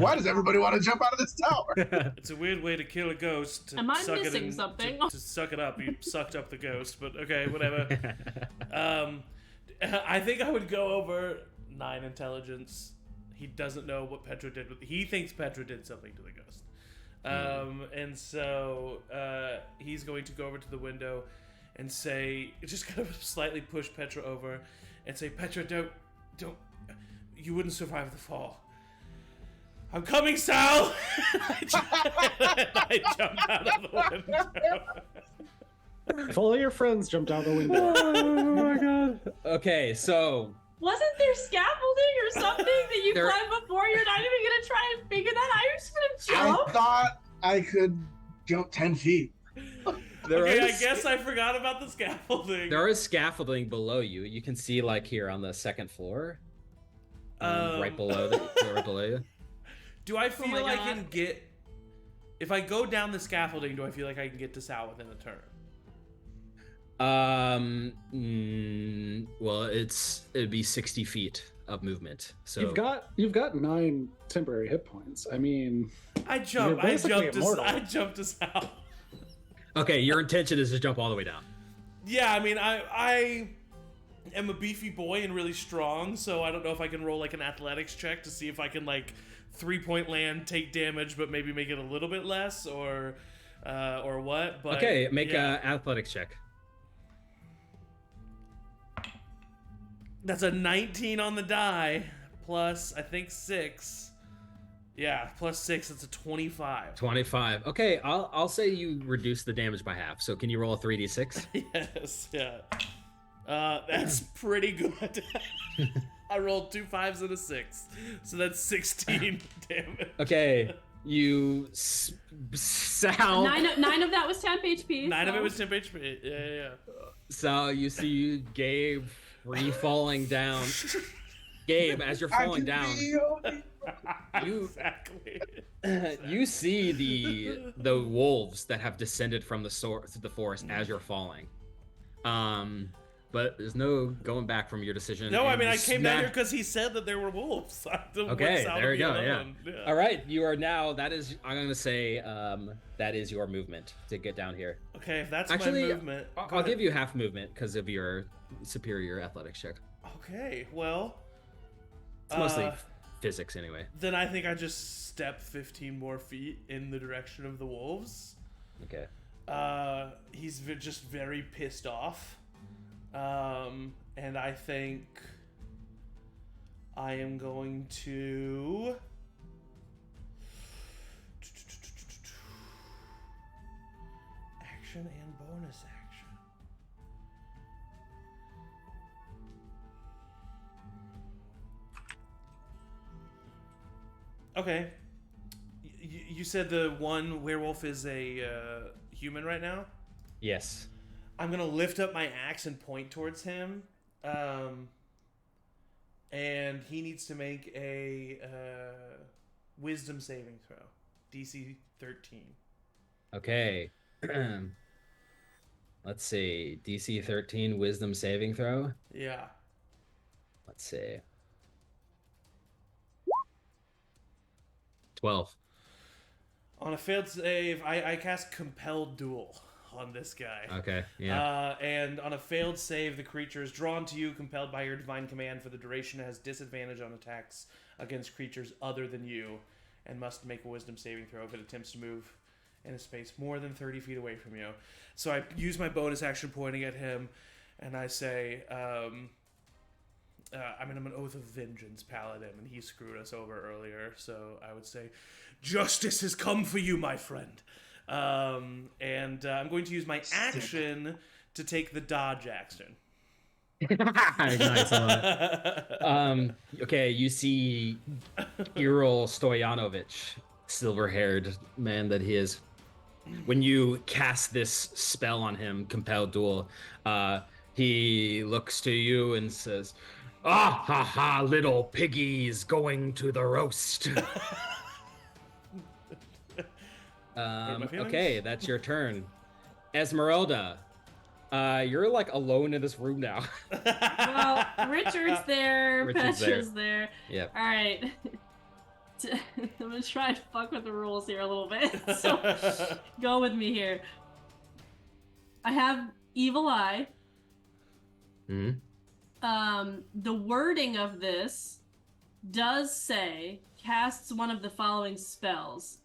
Why does everybody want to jump out of this tower? It's a weird way to kill a ghost. Am I missing something? To suck it up. You sucked up the ghost, but okay, whatever. I think I would go over 9 intelligence. He doesn't know what Petra did. He thinks Petra did something to the ghost. And so he's going to go over to the window and say, just kind of slightly push Petra over and say, Petra, don't, you wouldn't survive the fall. I'm coming, Sal! I jump out of the window. If all your friends jumped out the window. Oh my god. Okay, so Wasn't there scaffolding or something that you climbed before? You're not even gonna try and figure that out? You're just gonna jump? I thought I could jump 10 feet. I guess I forgot about the scaffolding. There is scaffolding below you. You can see, like, here on the second floor, right below you. Do I feel I can get? If I go down the scaffolding, do I feel like I can get to Sal within a turn? Well, it'd be 60 feet of movement. So you've got 9 temporary hit points. I mean, I jumped to Sal. Okay, your intention is to jump all the way down. Yeah, I mean, I am a beefy boy and really strong, so I don't know if I can roll like an athletics check to see if I can like 3-point land, take damage, but maybe make it a little bit less, or what. But okay, make a athletics check. That's a 19 on the die, plus I think 6. Yeah, plus 6. It's a 25. 25. Okay, I'll say you reduce the damage by half. So can you roll a 3d6? Yes. Yeah. That's pretty good. I rolled 2 5s and a 6, so that's 16 damage. Okay, you Sal. 9 of that was temp HP. 9 of it was temp HP. Yeah. So you see Gabe free-falling down. Gabe, as you're falling down, you see the wolves that have descended from the forest as you're falling. But there's no going back from your decision. No, I mean, I came down here because he said that there were wolves. Okay, there you go. Yeah. All right, you are now. I'm going to say that is your movement to get down here. Okay, if that's actually my movement, I'll give you half movement because of your superior athletics check. Okay, well, it's mostly physics anyway. Then I think I just step 15 more feet in the direction of the wolves. Okay. He's just very pissed off. And I think I am going to action and bonus action. Okay. You said the one werewolf is a human right now? Yes. I'm going to lift up my axe and point towards him. And he needs to make a wisdom saving throw. DC 13. Okay. Let's see. DC 13 Wisdom saving throw. Yeah. Let's see. 12. On a failed save, I cast Compelled Duel on this guy. Okay, yeah. And on a failed save, the creature is drawn to you, compelled by your divine command for the duration, has disadvantage on attacks against creatures other than you, and must make a wisdom saving throw if it attempts to move in a space more than 30 feet away from you. So I use my bonus action pointing at him, and I say, I'm an Oath of Vengeance paladin, and he screwed us over earlier, so I would say, justice has come for you, my friend. I'm going to use my action to take the dodge action. Nice. Okay, you see Kirill Stoyanovich, silver-haired man that he is. When you cast this spell on him, Compelled Duel, he looks to you and says, "Ah, ha, ha, little piggies going to the roast." Okay, that's your turn. Ezmerelda, you're like alone in this room now. Well, Richard's there, Petra's there. Yep. All right. I'm gonna try and fuck with the rules here a little bit. So go with me here. I have Evil Eye. The wording of this does say casts one of the following spells.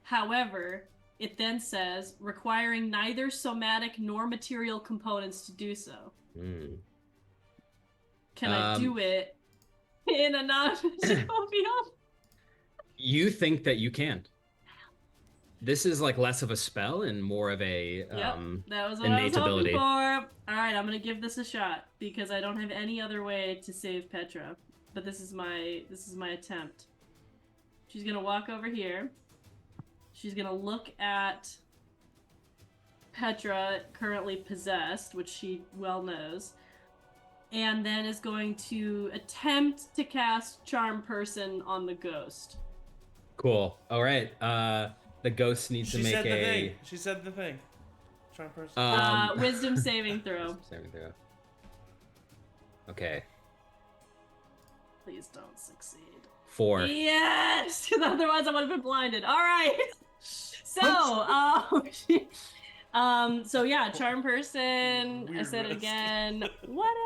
However, it then says requiring neither somatic nor material components to do so. Can I do it in a non-magical field? You think that you can. This is like less of a spell and more of a that was what innate I was ability. hoping for. All right, I'm gonna give this a shot because I don't have any other way to save Petra. But this is my attempt. She's gonna walk over here. She's gonna look at Petra, currently possessed, which she well knows, and then is going to attempt to cast Charm Person on the ghost. Cool. All right. The ghost needs to make a. She said the thing. Charm Person. Wisdom saving throw. Saving throw. Okay. Please don't succeed. 4. Yes, because otherwise I would have been blinded. All right. So, yeah, Charm Person. Weird I said it risk. again. What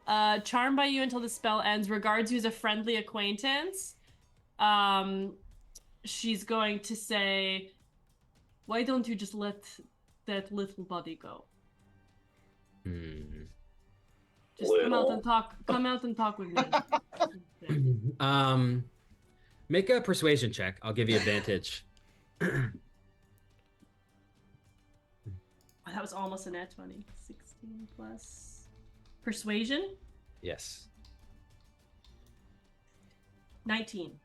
else? Charmed by you until the spell ends. Regards you as a friendly acquaintance. She's going to say, "Why don't you just let that little buddy go? Just come out and talk. Come out and talk with me." Make a persuasion check. I'll give you advantage. That was almost a nat 20. 16 plus persuasion. Yes. 19.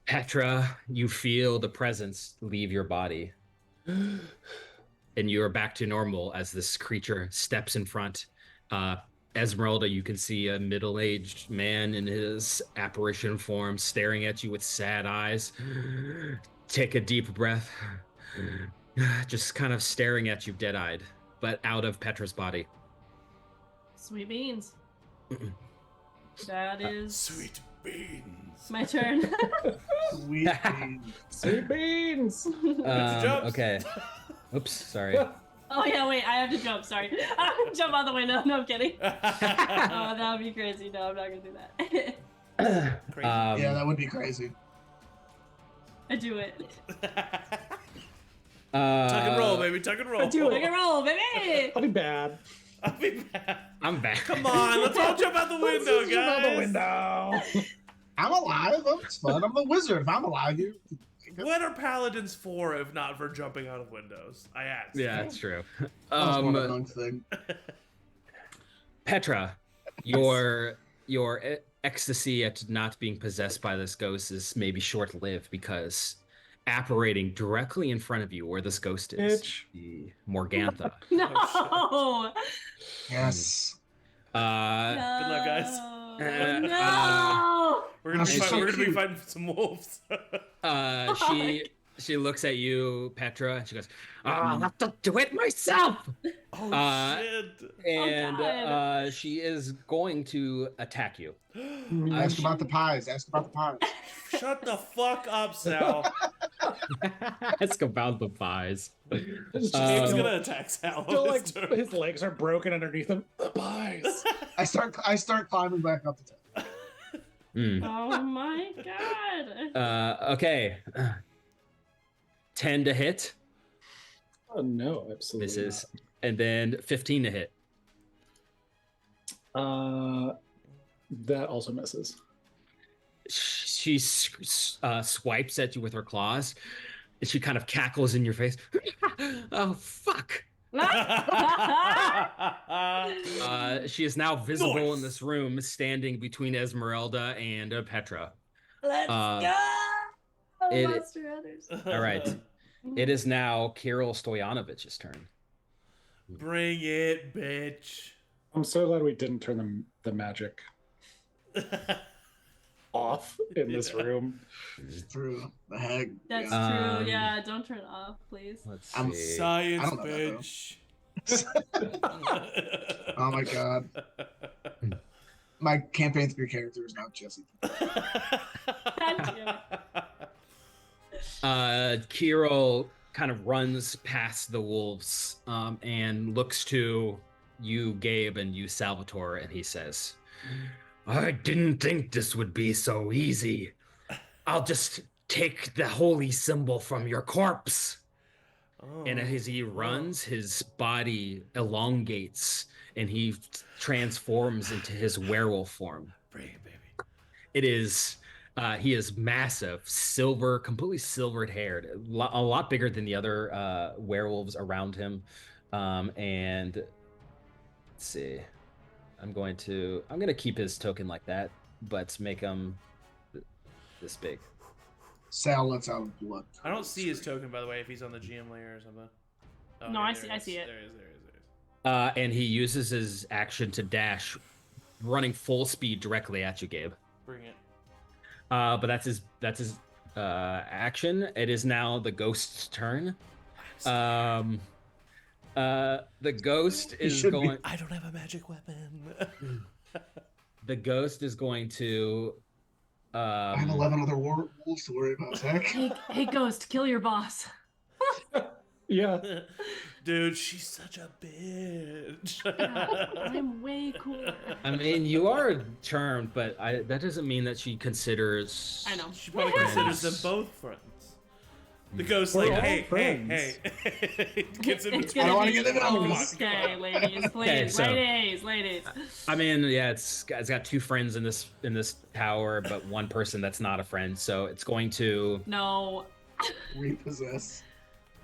Petra, you feel the presence leave your body. And you are back to normal as this creature steps in front. Ezmerelda, you can see a middle-aged man in his apparition form staring at you with sad eyes. Take a deep breath. Just kind of staring at you dead-eyed, but out of Petra's body. Sweet beans. That is Sweet beans. my turn. Sweet beans. Sweet beans. Okay. Oops, sorry. Oh yeah, wait, I have to jump. Sorry, I have to jump out the window. No, I'm kidding. Oh, that would be crazy. No, I'm not gonna do that. Crazy. Yeah, that would be crazy. I do it. Tuck and roll, baby. Tuck and roll. I do it. Make a roll, baby. I'll be bad. I'll be back. I'm back. Come on, let's all jump out the window, guys. Jump out the window. I'm alive. It's fun. I'm a wizard. If I'm alive, you. What are paladins for if not for jumping out of windows? I asked. Yeah, it's true. That's one of those things. Petra, your ecstasy at not being possessed by this ghost is maybe short-lived because apparating directly in front of you where this ghost is, the Morgantha. No. Yes. Good luck, guys. No. We're gonna be fighting some wolves. She looks at you, Petra, and she goes, I'll have to do it myself. Oh shit! And she is going to attack you. Ask about the pies. Ask about the pies. Shut the fuck up, Sal. Ask about the pies. He's gonna attack Sal. Still, like, his legs are broken underneath him. The pies. I start climbing back up the tent. Oh my god. Okay. 10 to hit. Oh no, absolutely. Misses. And then 15 to hit. That also misses. She swipes at you with her claws. And she kind of cackles in your face. Oh, fuck. She is now visible in this room, standing between Ezmerelda and Petra. Let's go! Monster Hunters. All right. It is now Kirill Stojanovich's turn. Bring it, bitch. I'm so glad we didn't turn the magic off in this room. It's true. The heck. That's true. Yeah, don't turn it off, please. Let's I'm see. Science, I don't know bitch. Oh my god. My campaign 3 character is now Jesse. Kirill kind of runs past the wolves and looks to you, Gabe, and you, Salvatore, and he says, I didn't think this would be so easy. I'll just take the holy symbol from your corpse. And as he runs, his body elongates and he transforms into his werewolf form. Bring it, baby. It is, he is massive, silver, completely silvered haired, a lot bigger than the other werewolves around him. And let's see, I'm going to keep his token like that, but make him this big. Sal lets out blood. I don't see his token, by the way, if he's on the GM layer or something. Oh, No, yeah, I there see it. There he is. And he uses his action to dash, running full speed directly at you, Gabe. Bring it. But that's his action. It is now the ghost's turn. The ghost is going. I don't have a magic weapon. The ghost is going to. I have 11 other wolves to worry about, Zach. Hey, Ghost, kill your boss. Yeah. Dude, she's such a bitch. I'm way cooler. I mean, you are charmed, but that doesn't mean that she considers. I know. She probably considers them both friends. The ghost's like, hey. Gets in between. I don't want to get into Come on. Okay, ladies, please. Okay, so- ladies. I mean, yeah, it's got 2 friends in this tower, but 1 person that's not a friend. So it's going to. No. Repossess.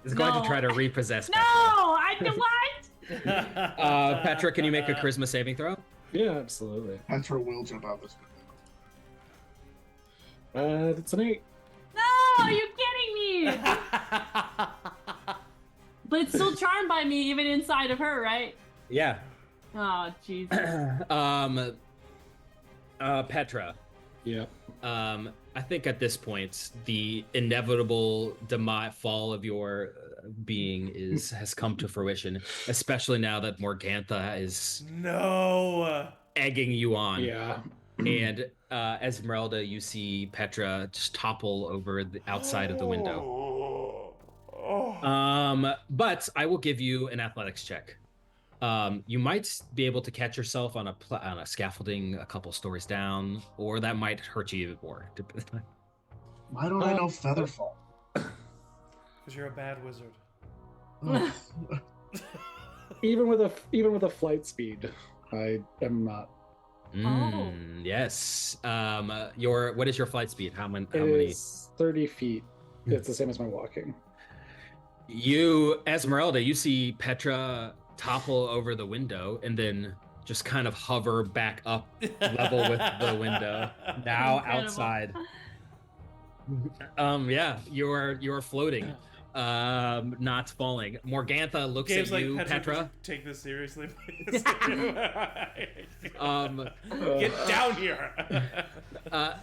It's going No. to try to repossess No! Petra. What? Petra, can you make a charisma saving throw? Yeah, absolutely. Petra will jump out this It's an 8. No, you're kidding me. But it's still charmed by me, even inside of her, right? Yeah. Oh, jeez. Petra. Yeah. I think at this point, the inevitable fall of your being has come to fruition, especially now that Morgantha is egging you on. Yeah. And Ezmerelda, you see Petra just topple over the outside of the window. But I will give you an athletics check. You might be able to catch yourself on a scaffolding a couple stories down, or that might hurt you even more. Why don't I know Featherfall? Because you're a bad wizard. Even with a flight speed, I am not. Yes. What is your flight speed? How many? It's 30 feet. It's the same as my walking. Ezmerelda, you see Petra topple over the window and then just kind of hover back up level with the window. Now Incredible. outside. Yeah, you're floating. Not falling. Morgantha looks Gabe's at like, you, Petra. would you take this seriously, please? Get down here.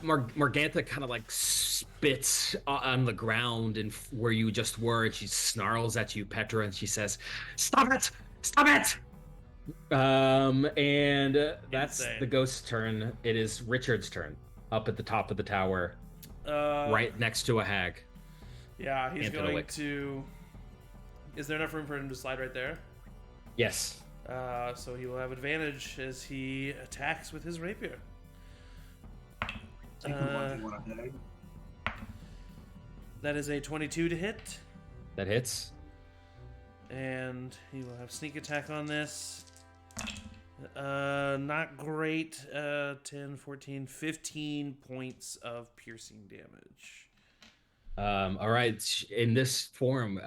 Morgantha kind of like spits on the ground and where you just were, and she snarls at you, Petra, and she says, "Stop it! Stop it!" And that's Insane. the ghost's turn. It is Richard's turn, up at the top of the tower, right next to a hag. Yeah, he's Anthony going Wick. to... Is there enough room for him to slide right there? Yes. So he will have advantage as he attacks with his rapier. Take the one you want to hag. That is a 22 to hit. That hits. And he will have sneak attack on this. Not great. 10, 14, 15 points of piercing damage. All right. In this form,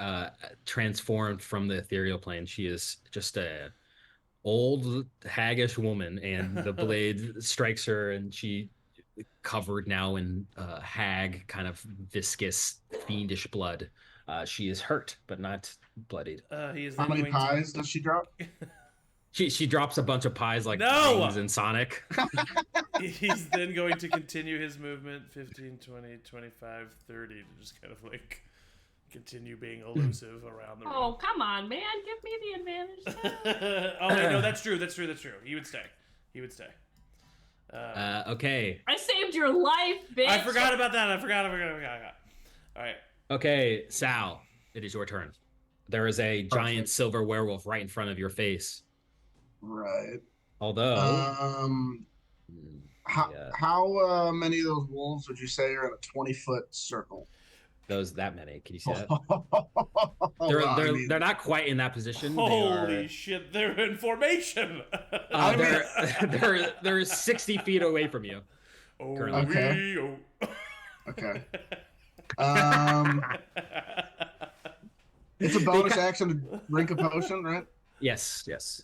transformed from the ethereal plane, she is just a old haggish woman, and the blade strikes her, and she covered now in hag kind of viscous fiendish blood. She is hurt but not bloodied. He is How then many going pies does she drop? She drops a bunch of pies like No! rings in Sonic. He's then going to continue his movement 15, 20, 25, 30 to just kind of like continue being elusive around the room. Oh, come on, man. Give me the advantage. Oh, wait, no, that's true. He would stay. Okay. I saved your life, bitch. I forgot about that. I forgot. All right. Okay, Sal, it is your turn. There is a giant silver werewolf right in front of your face. Right. Although, how many of those wolves would you say are in a 20-foot circle? that many. Can you see that? Well, They're not quite in that position. Holy shit! They're in formation. They're 60 feet away from you. Currently. Okay. It's a bonus action to drink a potion, right? Yes.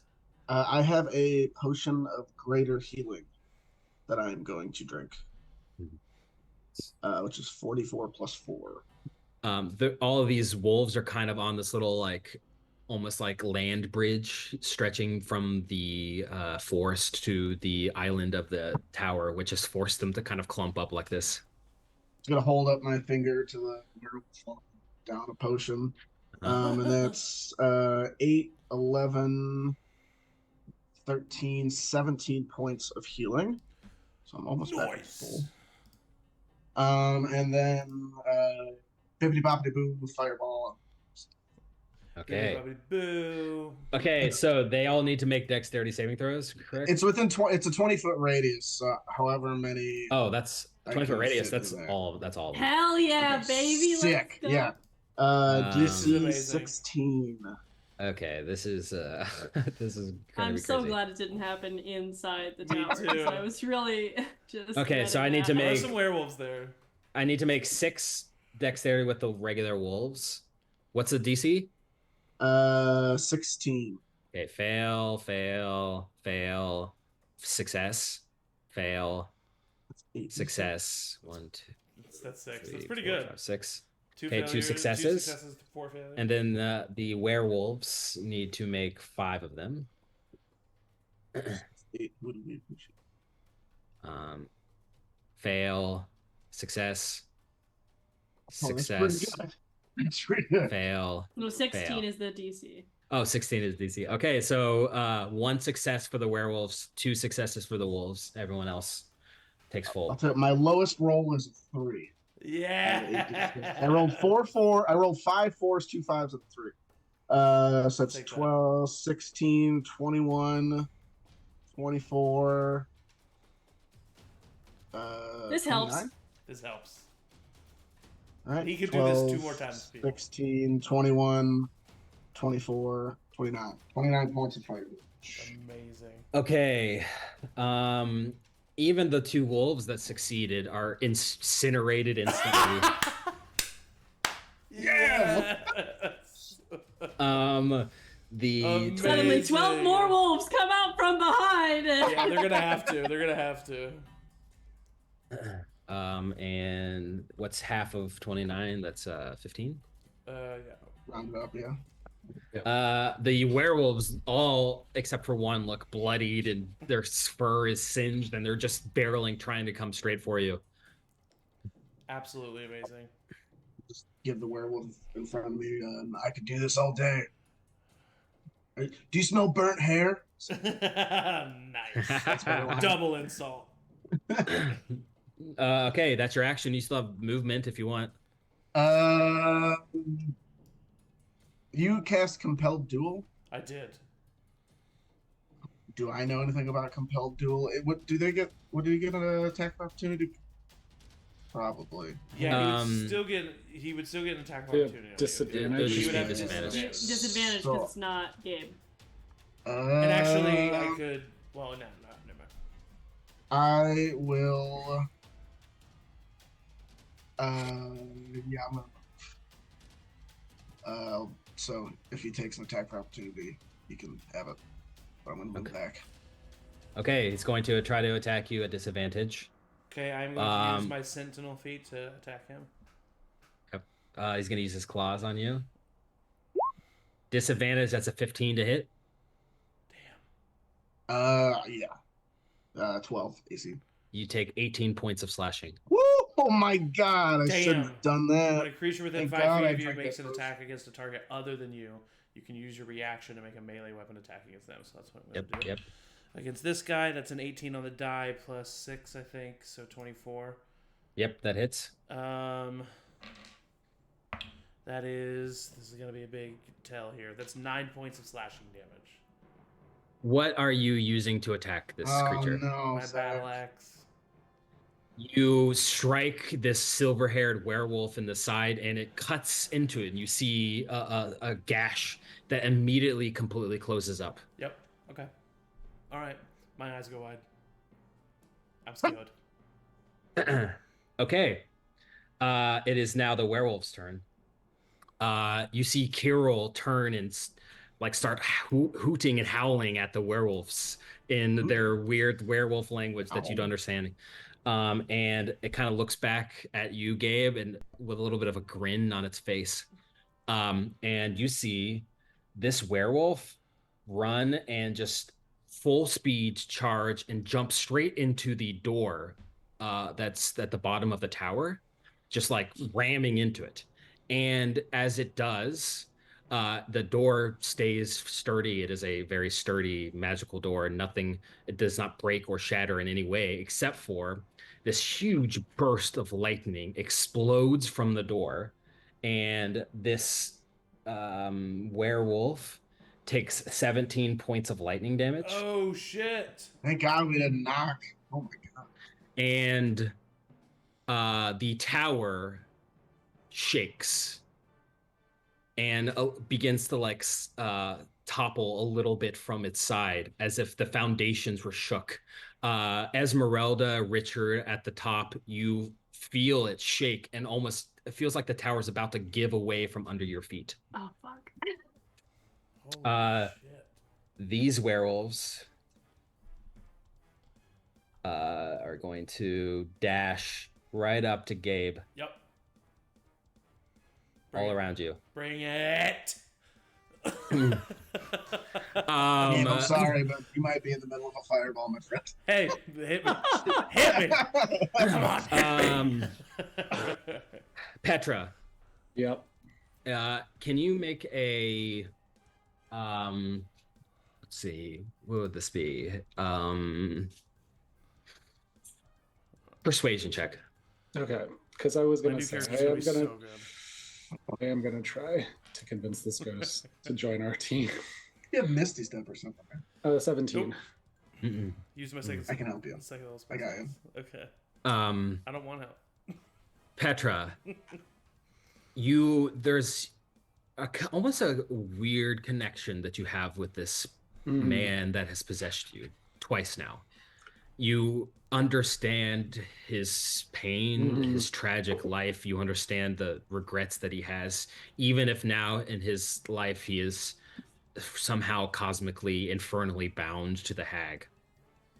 I have a potion of greater healing that I am going to drink, which is 44 plus 4. All of these wolves are kind of on this little, like, almost like land bridge stretching from the forest to the island of the tower, which has forced them to kind of clump up like this. I'm going to hold up my finger to the werewolf down a potion. And that's 8, 11, 13, 17 points of healing. So I'm almost back to full. And then bippity boppity boo fireball. Okay. Boo. Okay, so they all need to make dexterity saving throws, correct? It's within it's a 20-foot radius, however many. Oh, that's 20-foot radius. That's there. all. That's all. Hell yeah, Okay, baby. Sick. Let's go. Yeah. This is DC amazing. 16. Okay, this is this is. I'm be so crazy. glad it didn't happen inside the Me tower. too. So I was really just. Okay, so letting I need to that There are make- some werewolves there. I need to make 6 dexterity with the regular wolves. What's the DC? 16. Okay, fail, success, fail, success. 1, 2, That's 6. 3, That's pretty 4, good. 5, 6. 2 Okay, 2 failures, successes. 2 successes, 4 failures. And then the werewolves need to make 5 of them. Fail, success, success, That's pretty good. fail. No, 16 Fail. is the DC. Oh, 16 is DC. Okay, so 1 success for the werewolves, 2 successes for the wolves. Everyone else takes I'll full. tell you, my lowest roll is a 3. Yeah. I rolled 4. I rolled 5 4s, 2 5s, and 3. So it's Take that. 12, 16, 21, 24. This helps. 29? This helps. All right. He could do this 2 more times, people. 16, 21, 24, 29. 29 points of fire. Amazing. Okay. Even the 2 wolves that succeeded are incinerated instantly. Yeah! The Amazing. Suddenly, 12 more wolves come out from behind. Yeah, they're gonna have to. and what's half of 29? That's 15. Yeah. Round it up, yeah. The werewolves, all except for one, look bloodied and their fur is singed and they're just barreling, trying to come straight for you. Absolutely amazing. Just give the werewolf in front of me. I could do this all day. Do you smell burnt hair? Nice. That's better line. Double insult. Okay, that's your action. You still have movement if you want. You cast Compelled Duel. I did. Do I know anything about Compelled Duel? What do they get? What do you get an attack opportunity? Probably. Yeah, he would still get an attack opportunity. Disadvantage. He would have Disadvantage. Disadvantage because it's not Gabe. And actually, I could. Well, no, never mind. I will. Yeah, I'm gonna. So if he takes an attack for opportunity, he can have it. But I'm gonna move back. Okay, he's going to try to attack you at disadvantage. Okay, I'm going to use my Sentinel feat to attack him. Yep. He's going to use his claws on you. Disadvantage, that's a 15 to hit. Damn. Yeah. 12 AC. You take 18 points of slashing. Woo! Oh my god, I should have done that. When a creature within Thank 5 God feet I of you drank makes that an potion. attack against a target other than you, you can use your reaction to make a melee weapon attack against them. So that's what I'm going to do. Yep. Against this guy, that's an 18 on the die plus 6, I think, so 24. Yep, that hits. This is going to be a big tell here. That's 9 points of slashing damage. What are you using to attack this creature? No, My battle axe. You strike this silver-haired werewolf in the side, and it cuts into it, and you see a gash that immediately completely closes up. Yep. Okay. All right. My eyes go wide. I'm scared. Okay. It is now the werewolf's turn. You see Kirill turn and start hooting and howling at the werewolves in their weird werewolf language that you don't understand. And it kind of looks back at you, Gabe, and with a little bit of a grin on its face. And you see this werewolf run and just full speed charge and jump straight into the door that's at the bottom of the tower, just like ramming into it. And as it does, the door stays sturdy. It is a very sturdy magical door. It does not break or shatter in any way, except for this huge burst of lightning explodes from the door. And this werewolf takes 17 points of lightning damage. Oh, shit. Thank God we didn't knock. Oh my god. And the tower shakes and begins to topple a little bit from its side, as if the foundations were shook. Ezmerelda, Richard at the top, you feel it shake, and almost it feels like the tower's about to give away from under your feet. Oh, fuck. Holy shit. These werewolves are going to dash right up to Gabe. Yep. All around you. Bring it. Gabe, I'm sorry, but you might be in the middle of a fireball, my friend. Hey, hit me. Hit me. Come on, hit me. Petra. Yep. Can you make a let's see, what would this be? Persuasion check. Okay, because I was gonna say I am gonna So good. try to convince this ghost to join our team. You have Misty Step or something, man. 17. Mm-mm. Use my second. I can help you. Second level I got you. Okay. Um, I don't want help. Petra, there's almost a weird connection that you have with this man that has possessed you twice now. You understand his pain, his tragic life. You understand the regrets that he has, even if now in his life he is somehow cosmically, infernally bound to the hag.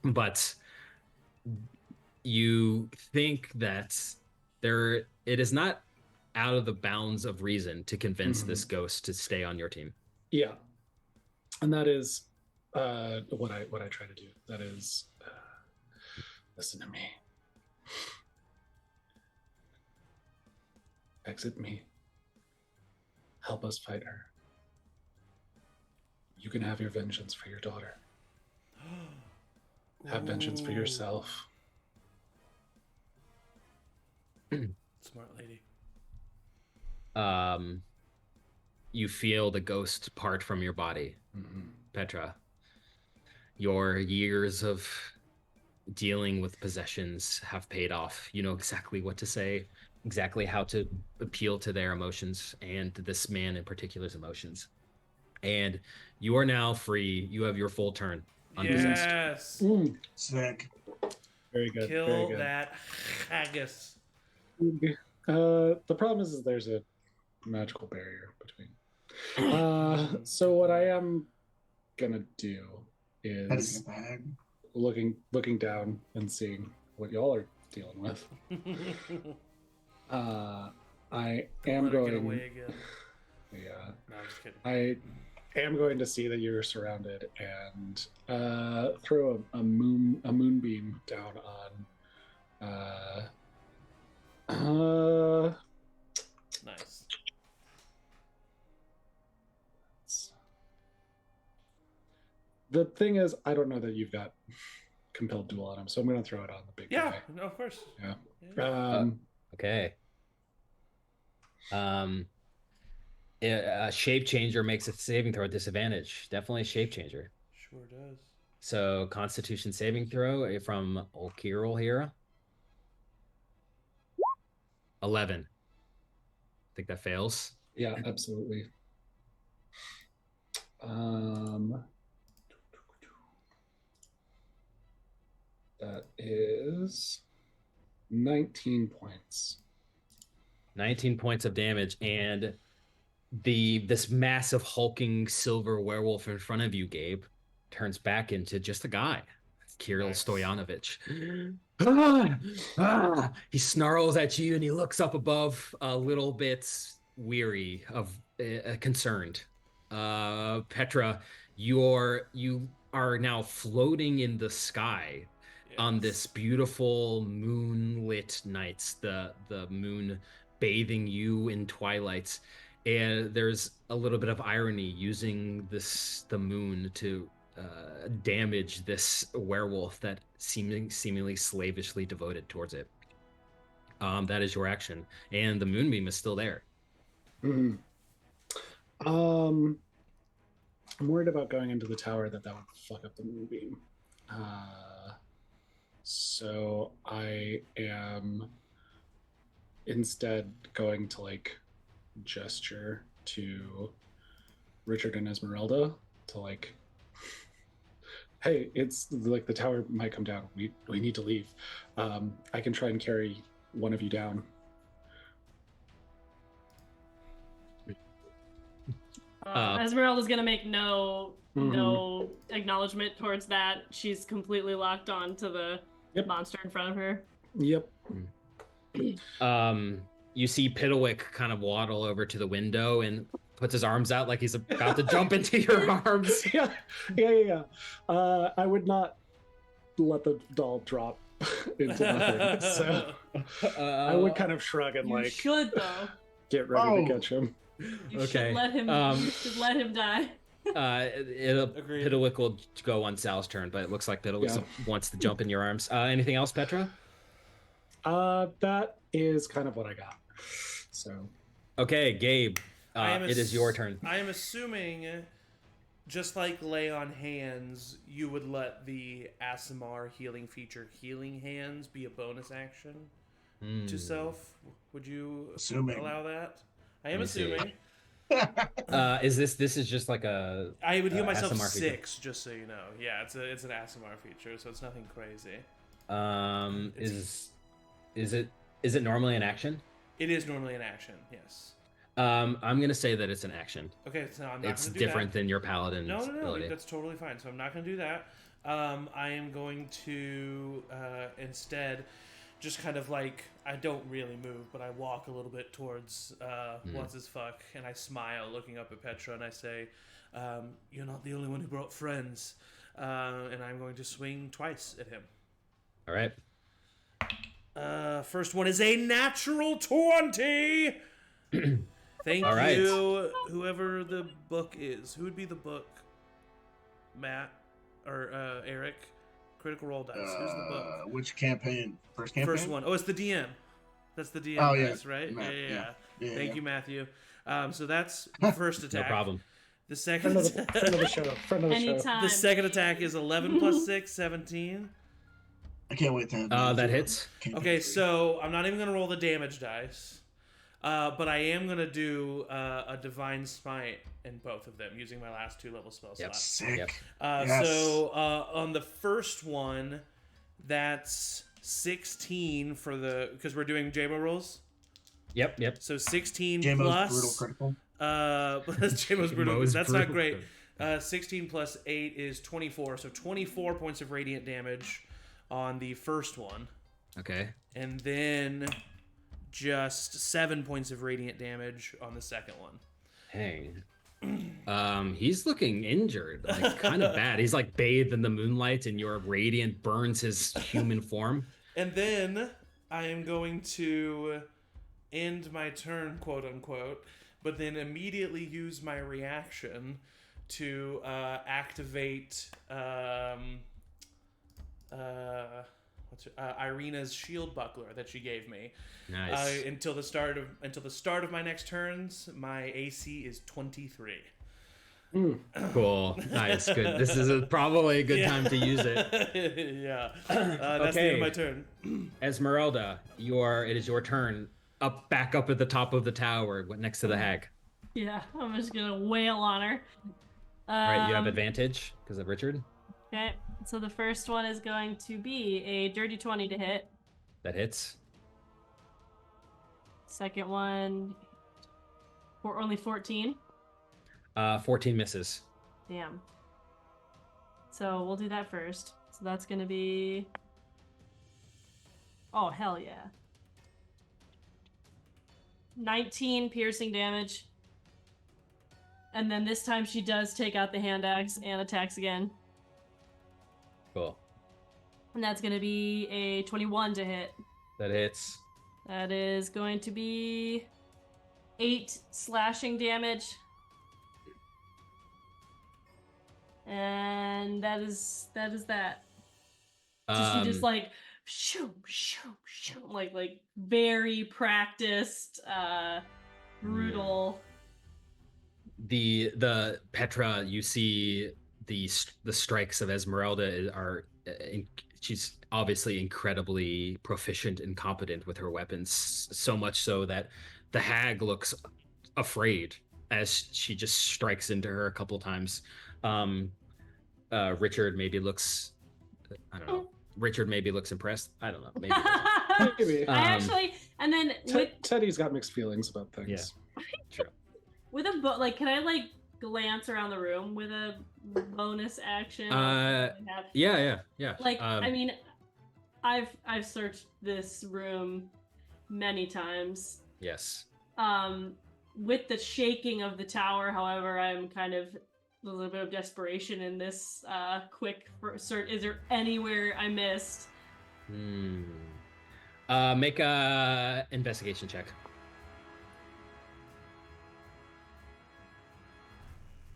But you think that it is not out of the bounds of reason to convince this ghost to stay on your team. Yeah, and that is what I try to do. That is, listen to me. Exit me. Help us fight her. You can have your vengeance for your daughter. Have vengeance for yourself. Smart lady. You feel the ghost part from your body, Petra. Your years of dealing with possessions have paid off. You know exactly what to say, exactly how to appeal to their emotions, and this man in particular's emotions. And you are now free. You have your full turn. Unpossessed. Yes. Sick. Very good. Kill very good. that haggis. The problem is there's a magical barrier between. So what I am gonna do is looking down and seeing what y'all are dealing with. I am going. Get away again. Yeah. No, I'm just kidding. I am going to see that you're surrounded and throw a moonbeam down on. Nice. The thing is, I don't know that you've got compelled duel on him, so I'm going to throw it on the big guy. No, of course. Yeah. Okay. A shape changer makes a saving throw at disadvantage. Definitely a shape changer. Sure does. So Constitution saving throw from Okiril here. 11. I think that fails. Yeah, absolutely. That is 19 points. 19 points of damage, and this massive hulking silver werewolf in front of you, Gabe, turns back into just a guy. Kirill Stoyanovich. He snarls at you and he looks up above, a little bit weary of concerned. Petra, you are now floating in the sky on this beautiful moonlit night, the moon bathing you in twilight. And there's a little bit of irony using the moon to damage this werewolf that seemingly slavishly devoted towards it. That is your action, and the moonbeam is still there. I'm worried about going into the tower that would fuck up the moonbeam. So I am instead going to gesture to Richard and Ezmerelda to hey, it's the tower might come down. We need to leave. I can try and carry one of you down. Ezmerelda's gonna make no acknowledgement towards that. She's completely locked on to the monster in front of her. Yep. You see Piddlewick kind of waddle over to the window and puts his arms out like he's about to jump into your arms. Yeah. I would not let the doll drop into nothing. So I would kind of shrug and You should though. get ready to catch him. You should let him. You should let him die. Piddlewick will go on Sal's turn, but it looks like Piddlewick wants to jump in your arms. Anything else, Petra? That is kind of what I got. So. Okay, Gabe. It is your turn. I am assuming, just like lay on hands, you would let the ASMR healing feature, healing hands, be a bonus action to self. Would you allow that? I am assuming. This is just like a? I would heal myself ASMR 6, feature. Just so you know. Yeah, it's an ASMR feature, so it's nothing crazy. Is it normally an action? It is normally an action. Yes. I'm gonna say that it's an action. Okay, so I'm not it's gonna do different that. Than your paladin. No, ability. That's totally fine. So I'm not gonna do that. I am going to instead just kind of like, I don't really move, but I walk a little bit towards what's his fuck, and I smile, looking up at Petra, and I say, "You're not the only one who brought friends," and I'm going to swing twice at him. All right. First one is a natural 20. Thank All right. you, whoever the book is. Who would be the book? Matt or Eric? Critical Role dice. Who's the book? Which campaign? First campaign? First one. Oh, it's the DM. That's the DM dice, right? Matt, Yeah. yeah. Thank you, Matthew. So that's the first No attack. problem. The second Friend of the show. Friend of the show. Anytime. The second attack is 11 plus 6, 17. I can't wait to have That hits. Okay, so I'm not even going to roll the damage dice. But I am going to do a Divine Smite in both of them using my last 2 level spell slots. Sick. Yep. Yes. So on the first one, that's 16 for the... Because we're doing JMO rolls? Yep. So 16 JMO's plus... brutal critical. JMO's brutal. JMO's That's brutal. not great. 16 plus 8 is 24. So 24 points of radiant damage on the first one. Okay. And then just 7 points of radiant damage on the second one. Dang. He's looking injured, like kind of bad. He's like bathed in the moonlight, and your radiant burns his human form. And then I am going to end my turn, quote unquote, but then immediately use my reaction to activate Irina's shield buckler that she gave me. Nice. Until the start of my next turns, my AC is 23. Cool. Nice. Good. This is probably a good time to use it. Yeah. That's the end of my turn. Ezmerelda, it is your turn. Back up at the top of the tower, next to the hag. Yeah, I'm just gonna wail on her. Right, you have advantage because of Richard. Okay, so the first one is going to be a dirty 20 to hit. That hits. Second one, for only 14. 14 misses. Damn. So we'll do that first. So that's gonna be... Oh, hell yeah. 19 piercing damage. And then this time she does take out the hand axe and attacks again. Cool. And that's gonna be a 21 to hit. That hits. That is going to be 8 slashing damage. And that is that. So she just like shoo, like very practiced, brutal. The Petra, you see the strikes of Ezmerelda are she's obviously incredibly proficient and competent with her weapons, so much so that the hag looks afraid as she just strikes into her a couple times. Richard maybe looks, I don't know. Richard maybe looks impressed. I don't know. Maybe. Maybe. I actually, and then with Teddy's got mixed feelings about things. Yeah. True. with a like, can I like glance around the room with a bonus action? Yeah. Like, I mean, I've searched this room many times. Yes. With the shaking of the tower, however, I'm kind of a little bit of desperation in this quick search. Is there anywhere I missed? Make a investigation check.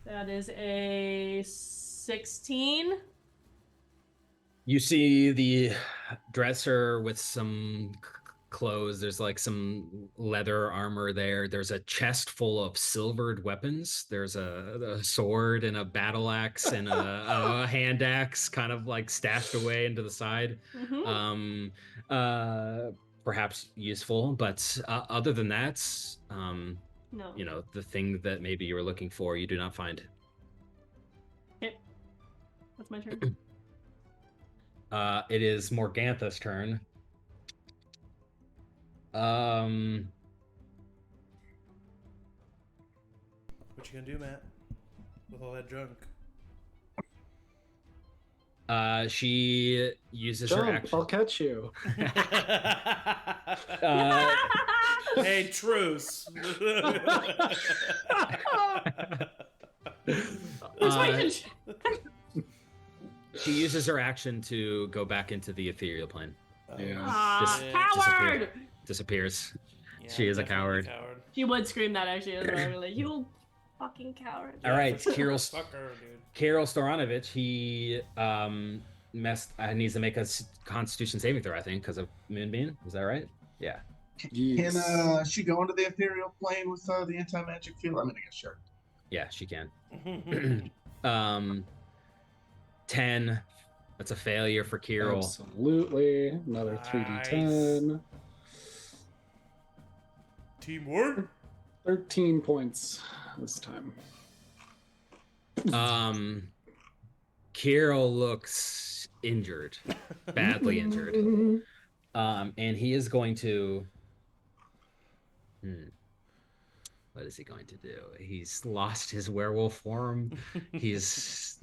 That is a 16. You see the dresser with some clothes. There's like some leather armor there. There's a chest full of silvered weapons. There's a sword and a battle axe and a hand axe kind of like stashed away into the side. Perhaps useful, but other than that, No. you know, the thing that maybe you were looking for, you do not find. Okay. That's my turn. It is Morgantha's turn. What you gonna do, Matt? With all that junk? She uses her Jump! action. I'll catch you. Hey, truce. Persuasion. She uses her action to go back into the ethereal plane. Coward! Disappears. Yeah, She is a definitely coward. She would scream that actually as well. Like, you fucking coward. All right, Kirill Fuck her, dude. Storanovich, he needs to make a Constitution saving throw, I think, because of Moonbeam. Is that right? Yeah. Yes. Can she go into the ethereal plane with the anti-magic field? I mean, I guess sure. Yeah, she can. 10. That's a failure for Kirill. Absolutely. Another 3d10. Teamwork. 13 points this time. Kirill looks injured, badly injured. And he is going to. What is he going to do? He's lost his werewolf form. That's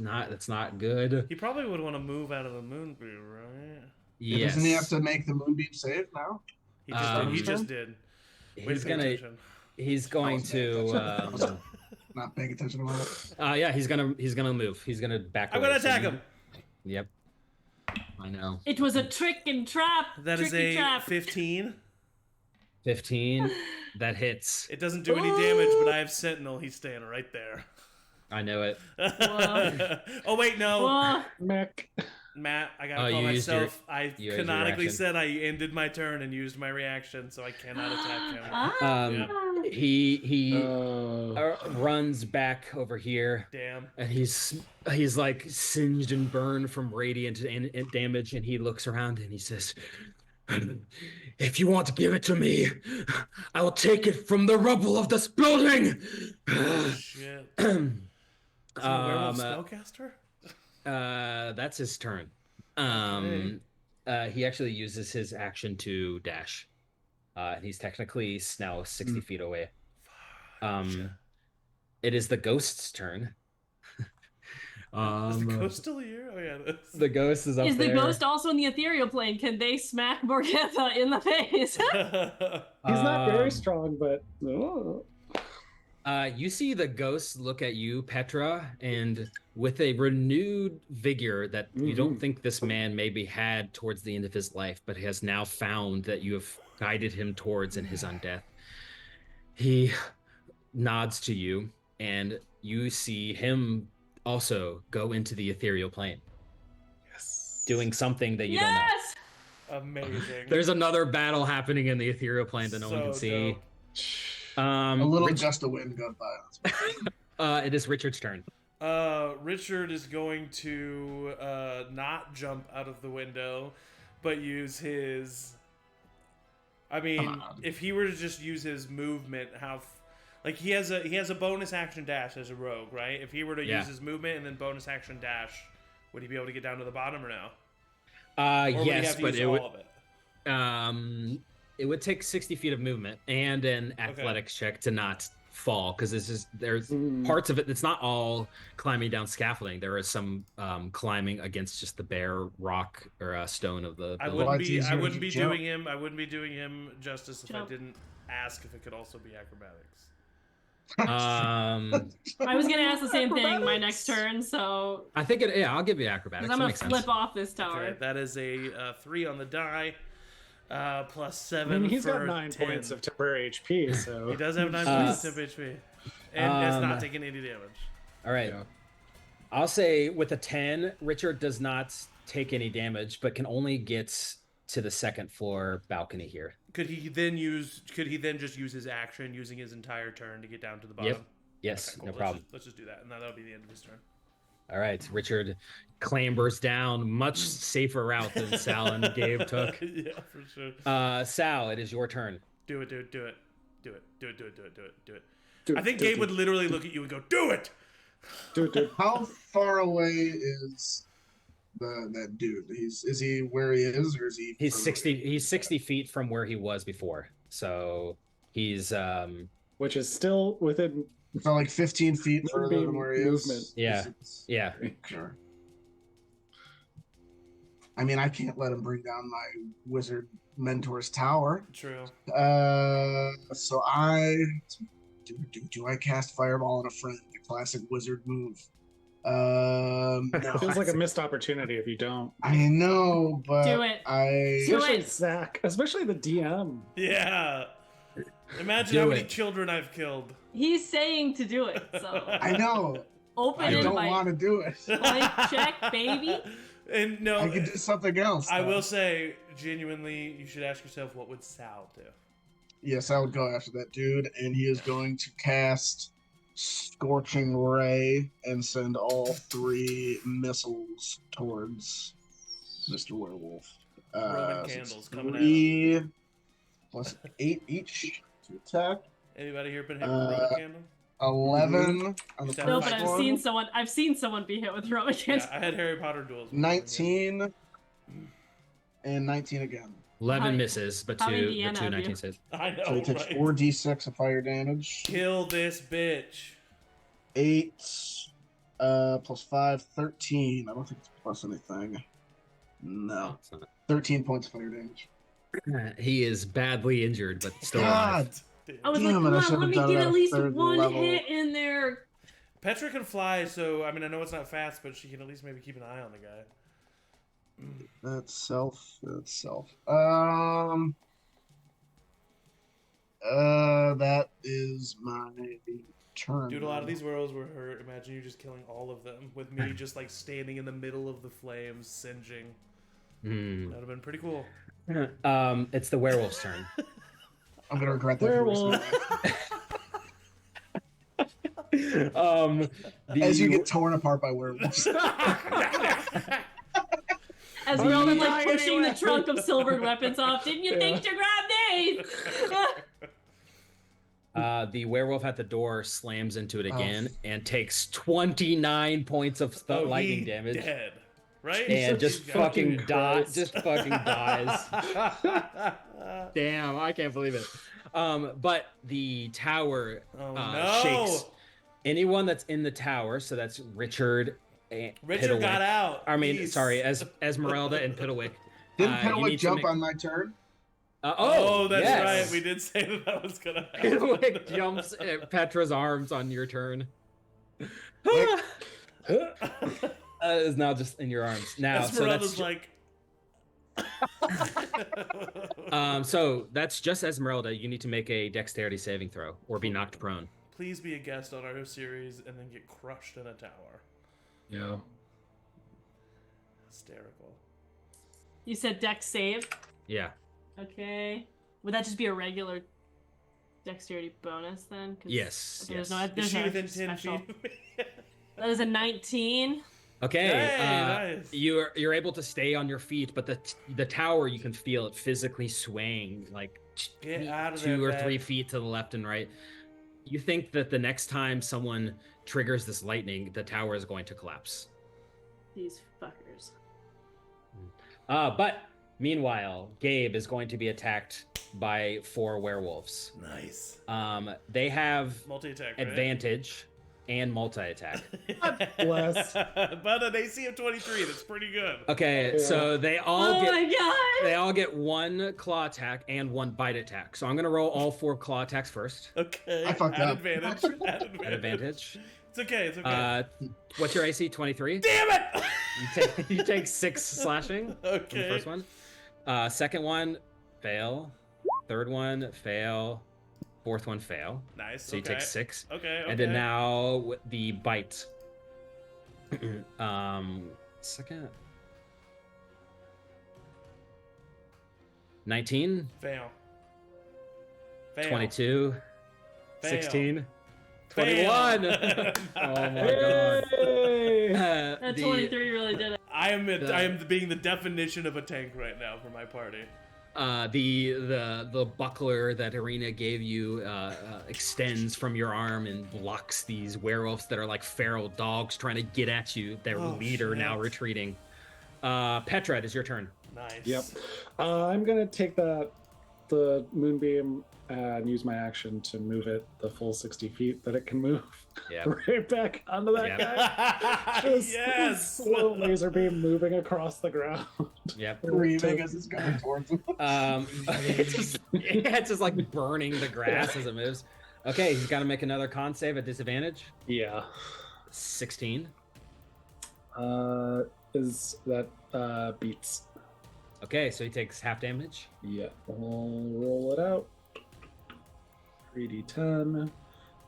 not good. He probably would want to move out of the moonbeam, right? Yes. Doesn't he have to make the moonbeam save now? He just did. He's going to. Not paying attention to that. Yeah, he's gonna move. He's gonna back. I'm gonna attack him. Yep. I know. It was a trick and trap. That is a 15. 15. That hits. It doesn't do any damage, but I have Sentinel. He's staying right there. I know it. Oh wait, no. Matt, I gotta call myself. I canonically said I ended my turn and used my reaction, so I cannot attack him. He runs back over here. Damn. And he's like singed and burned from radiant damage, and he looks around and he says, "If you want to give it to me, I will take it from the rubble of this building." Shit. Is he a werewolf spellcaster? That's his turn. He actually uses his action to dash. And he's technically now 60 feet away. It is the ghost's turn. Is the ghost still here? Oh yeah, it is. The ghost is up there. Is the ghost also in the ethereal plane? Can they smack Morgana in the face? He's not very strong, but you see the ghost look at you, Petra, and with a renewed vigor that you don't think this man maybe had towards the end of his life, but has now found that you have guided him towards in his undeath. He nods to you, and you see him also go into the ethereal plane. Yes. Doing something that you don't know. Amazing. There's another battle happening in the ethereal plane that no one can see. A little gust of wind got by. It is Richard's turn. Richard is going to not jump out of the window, but use his. I mean, if he were to just use his movement, like he has a bonus action dash as a rogue, right? If he were to use his movement and then bonus action dash, would he be able to get down to the bottom or no? Yes, but it would. All of it? It would take 60 feet of movement and an athletics check to not fall, because there's parts of it. It's not all climbing down scaffolding. There is some climbing against just the bare rock or stone of the. I wouldn't be doing him justice if I didn't ask if it could also be acrobatics. I was gonna ask the same thing my next turn, so I think I'll give you acrobatics. I'm gonna flip off this tower. Okay, that is a 3 on the die. Plus 7. I mean, he's for got 9 10. points of temporary HP, so he does have 9 points of HP, and is not taking any damage. All right, I'll say with a 10, Richard does not take any damage, but can only get to the second floor balcony here. Could he then just use his action, using his entire turn to get down to the bottom? Yep. Yes, okay, cool. No problem. Let's just do that, and that'll be the end of his turn. All right, Richard clambers down, much safer route than Sal and Gabe took. Yeah, for sure. Sal, it is your turn. Do it. I think Gabe would literally look at you and go, "Do it." How far away is that dude? Is he where he is, or is he? He's 60. He's 60 feet from where he was before. So he's which is still within. So like 15 feet further than where he is. Yeah. Sure. I mean, I can't let him bring down my wizard mentor's tower. True. So I do I cast Fireball on a friend? The classic wizard move. It feels like a missed opportunity if you don't. I know, but Do it. Especially Zach, especially the DM. Yeah. Imagine Do how many it. children I've killed. He's saying to do it, so I know. open I don't invite. want to do it. Blank check, baby. And no, I could do something else. I though. will say, genuinely, you should ask yourself, what would Sal do? Yes, I would go after that dude, and he is going to cast Scorching Ray and send all 3 missiles towards Mr. Werewolf. Roman So candles it's coming 3 plus 8 each to attack. Anybody here been hit with a Roman candle? 11 on the No, No, first but I've one. seen someone. I've seen someone be hit with Roman Yeah, candles. I had Harry Potter duels. with 19 and 19 again. 11 How- misses, but how 2 Indiana the 2 of you. 19 saves. I know, So he takes right? 4d6 of fire damage. Kill this bitch. 8 plus 5, 13. I don't think it's plus anything. No. It's not. 13 points of fire damage. He is badly injured, but still God. alive. I was Damn like, it, I come should on, let have me done get it at at least third one level. hit in there. Petra can fly, so I mean, I know it's not fast, but she can at least maybe keep an eye on the guy. That's self. That is my turn. Dude, a lot of these worlds were hurt. Imagine you just killing all of them with me just like standing in the middle of the flames, singeing. Hmm. That would have been pretty cool. It's the werewolf's turn. I'm gonna regret that. For the rest of my life. As you get torn apart by werewolves. As we're all dying like pushing anyway. the trunk of silvered weapons off. Didn't you think to grab these? The werewolf at the door slams into it Oh. again and takes 29 points of lightning he damage. Dead, right? And just He's got- fucking dies. Christ. Just fucking dies. Damn, I can't believe it. But the tower Oh, no. shakes. Anyone that's in the tower, so that's Richard and Richard got out. I mean, He's- sorry, Ezmerelda and Piddlewick. Didn't you Petalwick need to jump make- on my turn? Oh, that's yes. right. We did say that that was gonna happen. Piddlewick jumps at Petra's arms on your turn. Is now just in your arms now. So Esmeralda's that's like. so that's just Ezmerelda. You need to make a dexterity saving throw or be knocked prone. Please be a guest on our series and then get crushed in a tower. Yeah. Hysterical. You said dex save. Yeah. Okay. Would that just be a regular dexterity bonus then? 'Cause Yes. There's yes. no. Is There's she no within 10 special. feet of me? That is a 19. Okay. Hey, nice. You're able to stay on your feet, but the tower you can feel it physically swaying like Get out of 2 there, or 3 Ben. feet to the left and right. You think that the next time someone triggers this lightning, the tower is going to collapse. These fuckers. But meanwhile, Gabe is going to be attacked by 4 werewolves. Nice. They have Multi-attack, right? advantage and multi-attack. Bless. But an AC of 23, that's pretty good. Okay, Yeah. so they all Oh get my god! they all get 1 claw attack and 1 bite attack. So I'm gonna roll all 4 claw attacks first. Okay. I fucked At up. advantage. At advantage. At advantage. It's okay. It's okay. What's your AC? 23. Damn it! You take 6 slashing. From the Okay. first one. Second one, fail. Third one, fail. Fourth one, fail. Nice. So you okay. take 6. Okay. And then now with the bite. Second. 19, Fail. Fail. 22, Fail. 16, Fail. 21. Oh my god. That 23 really did it. I am being the definition of a tank right now for my party. The buckler that Irina gave you extends from your arm and blocks these werewolves that are like feral dogs trying to get at you. Their Oh, leader shit. now retreating. Petra, it is your turn. Nice. Yep. I'm gonna take that the moonbeam and use my action to move it the full 60 feet that it can move. Yeah. Right back onto that guy. Just Yes! slow laser beam moving across the ground. Yep. Screaming as it's coming towards him. It's just like burning the grass as it moves. Okay, he's got to make another con save at disadvantage. Yeah. 16. Is that beats? Okay, so he takes half damage. Yeah. I'll roll it out. 3d10.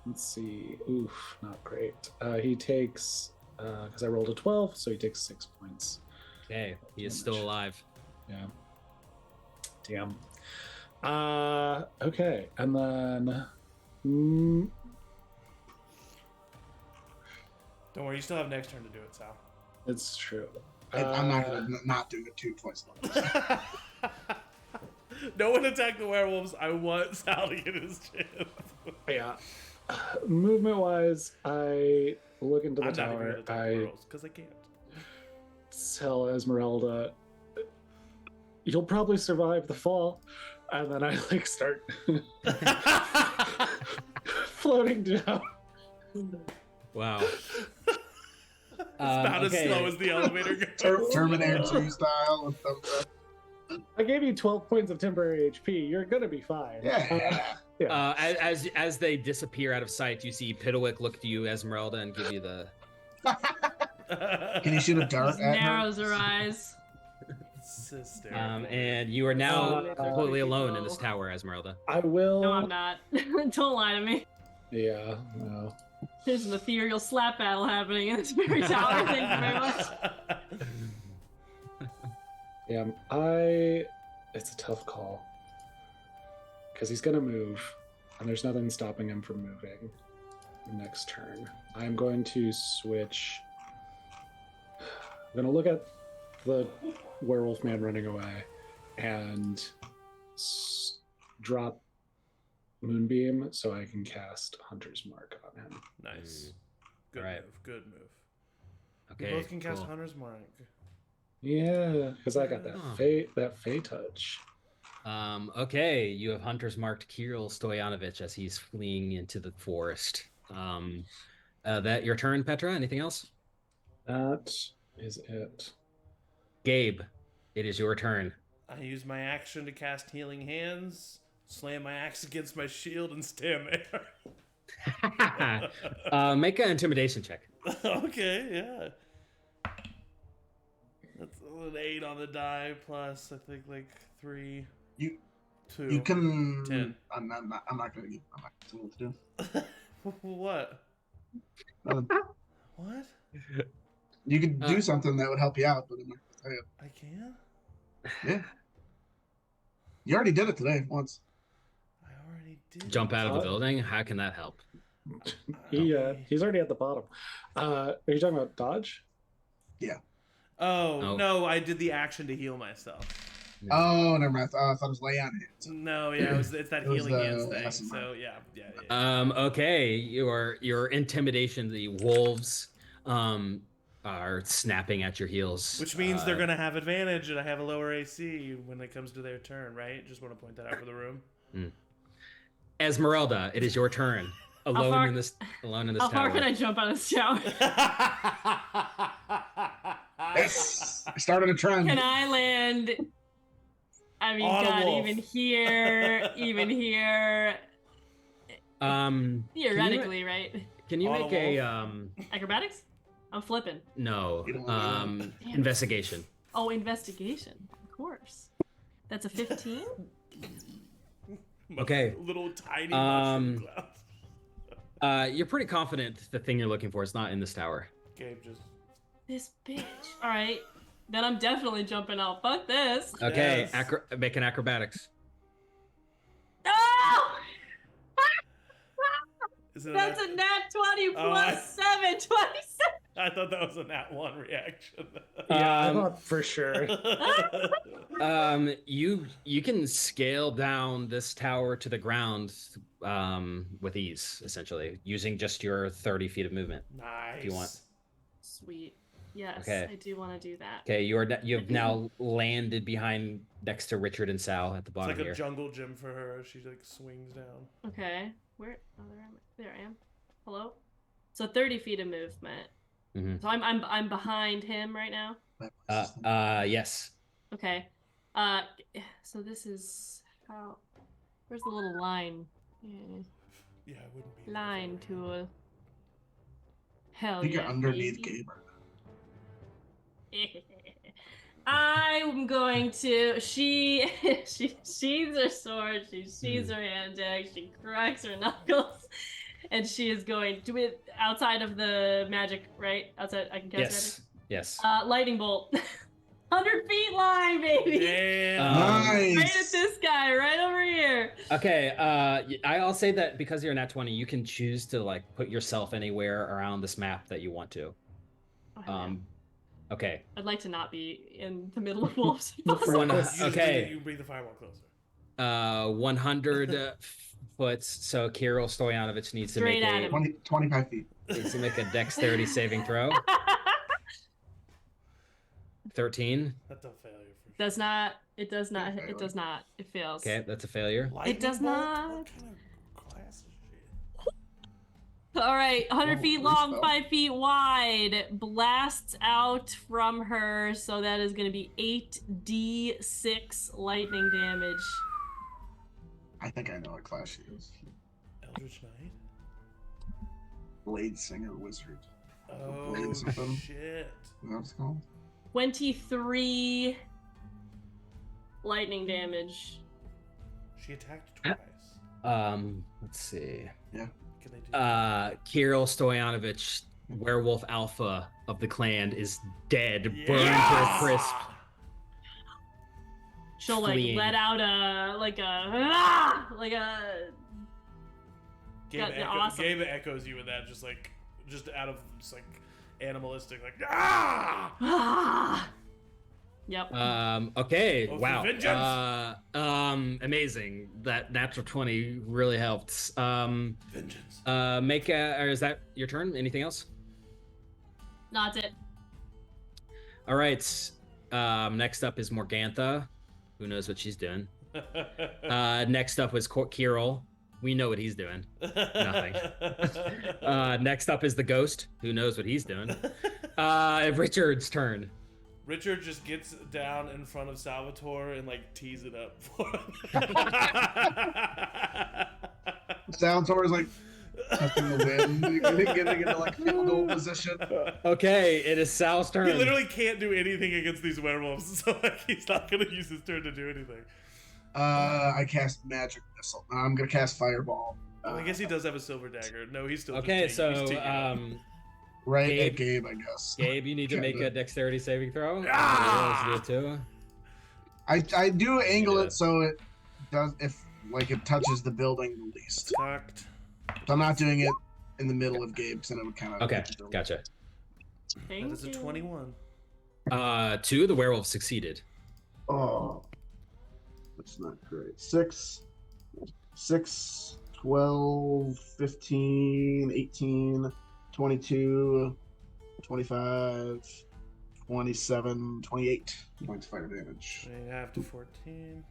Let's see. Oof, not great. He takes, because I rolled a 12, so he takes 6 points. Okay, he is still alive. Yeah. Damn. Okay, and then. Don't worry, you still have next turn to do it, Sal. It's true. I'm not gonna not do it twice. No one attack the werewolves. I want Sal to get his chance. Yeah. Movement wise, I look into the I'm not even tower. gonna attack the werewolves because I can't. Tell Ezmerelda, you'll probably survive the fall. And then I like start floating down. Wow. It's about as slow as the elevator goes. Terminator 2 style with thumbs up. I gave you 12 points of temporary HP. You're gonna be fine. Yeah. As they disappear out of sight, you see Piddlewick look to you, Ezmerelda, and give you the. Can you shoot a dart at her? Narrows her eyes. It's hysterical. And you are now completely alone in this tower, Ezmerelda. I will. No, I'm not. Don't lie to me. Yeah, no. There's an ethereal slap battle happening in this very tower. Thank you very much. Yeah, it's a tough call. Because he's gonna move, and there's nothing stopping him from moving next turn. I'm going to switch. I'm gonna look at the werewolf man running away and drop Moonbeam so I can cast Hunter's Mark on him. Nice. Good Right. move. Good move. Okay. You both can cast cool. Hunter's Mark. Yeah, because I got Oh. that Fey touch. Okay, you have Hunter's marked Kirill Stoyanovich as he's fleeing into the forest. That your turn, Petra? Anything else? That is it. Gabe, it is your turn. I use my action to cast Healing Hands, slam my axe against my shield, and stand there. Make an intimidation check. Okay, yeah. That's an 8 on the die, plus I think like 3. You 2. You can. 10. I'm not gonna tell you what to do. What? Nothing. What? You could do something that would help you out, but I'm not gonna tell you. I can? Yeah. You already did it today once. I already did. Jump out of the building. How can that help? He's already at the bottom. Are you talking about dodge? Oh, no, I did the action to heal myself. Oh, never mind. I thought it was lay on hands. No, yeah, it's that It was Healing the Hands thing. lesson So, yeah. Okay, your intimidation, the wolves are snapping at your heels. Which means they're going to have advantage, and I have a lower AC when it comes to their turn, right? Just want to point that out for the room. Ezmerelda, it is your turn. Alone in this How tower. far can I jump on this tower? Yes, I started a trend. Can I land? I mean, On a God, wolf. even here. Theoretically, right? Can you On a make a Acrobatics? I'm flipping. no You don't want investigation? Oh, investigation. Of course. That's a 15? Okay. Little tiny mushroom clouds. You're pretty confident the thing you're looking for is not in this tower. Gabe just... This bitch. Alright. Then I'm definitely jumping out. Fuck this. Okay, Yes. make an acrobatics. Oh! Is it That's a nat 20 plus 7. 27. I thought that was a nat 1 reaction. I thought for sure. You can scale down this tower to the ground with ease, essentially, using just your 30 feet of movement. Nice. If you want. Sweet. Yes, Okay. I do want to do that. Okay, you've now landed behind next to Richard and Sal at the It's bottom like a here. jungle gym for her. She like swings down. Okay. Where? Oh, there I am. Hello. So 30 feet of movement. Mm-hmm. So I'm behind him right now. Yes. Okay. So this is how. Where's the little line? Yeah, it wouldn't be Line tool. Hell I think yeah. you're underneath baby. Gabe. I'm going to. She sheathes her sword. She sheathes her hand axe. She cracks her knuckles, and she is going to it outside of the magic. Right outside, I can cast magic. Yes. Lightning bolt. 100 feet line, baby. Damn. Nice. Right at this guy, right over here. Okay. I'll say that because you're nat 20, you can choose to like put yourself anywhere around this map that you want to. Oh, hell yeah. Okay. I'd like to not be in the middle of wolves. Okay. You bring the fireball closer. 100 foot. So Kirill Stoyanovich needs to Straight make at him. 25 feet. needs to make a dexterity saving throw. 13. That's a failure for sure. Does not. It does not. It does not. It fails. Okay, that's a failure. It does not. What kind of class is she? All right, 100 Oh, feet please long, don't. 5 feet wide. Blasts out from her, so that is going to be 8d6 lightning damage. I think I know what class she is. Eldritch Knight? Blade Singer Wizard. Oh, Blade something. shit. Is that what it's called? 23 lightning damage. She attacked twice. Let's see. Yeah. Can they do Kirill Stoyanovich, werewolf alpha of the clan, is dead, burned to Yeah! a crisp. She'll like Fleeing. let out a Gabe, awesome. Gabe echoes you with that, just out of just like animalistic, like ah. ah. Yep. Okay. Oh, for Wow. vengeance! Amazing. That natural 20 really helped. Vengeance. Or is that your turn? Anything else? No, that's it. All right. Next up is Morgantha. Who knows what she's doing? Next up is Kirill. We know what he's doing. Nothing. Next up is the ghost. Who knows what he's doing? Richard's turn. Richard just gets down in front of Salvatore and like tees it up for him. Salvatore's like touching the wind, getting into like field goal position. Okay, it is Sal's turn. He literally can't do anything against these werewolves, so like he's not gonna use his turn to do anything. I cast magic missile. I'm gonna cast fireball. Oh, I guess he does have a silver dagger. No, he's still Okay, just taking, he's so taking it. Right Gabe. at Gabe, I guess. Gabe, you need to Can't make do a it. dexterity saving throw. Ah! Everybody else do it too. I do angle do it it. so it does it touches the building the least. Cocked. So I'm not doing it in the middle of Gabe, because then it would kind of. Okay, gotcha. Thank That is a you. 21. 2, the werewolf succeeded. Oh, that's not great. 6, 12, 15, 18, 22, 25, 27, 28 points of fire damage. 3.5 to 14.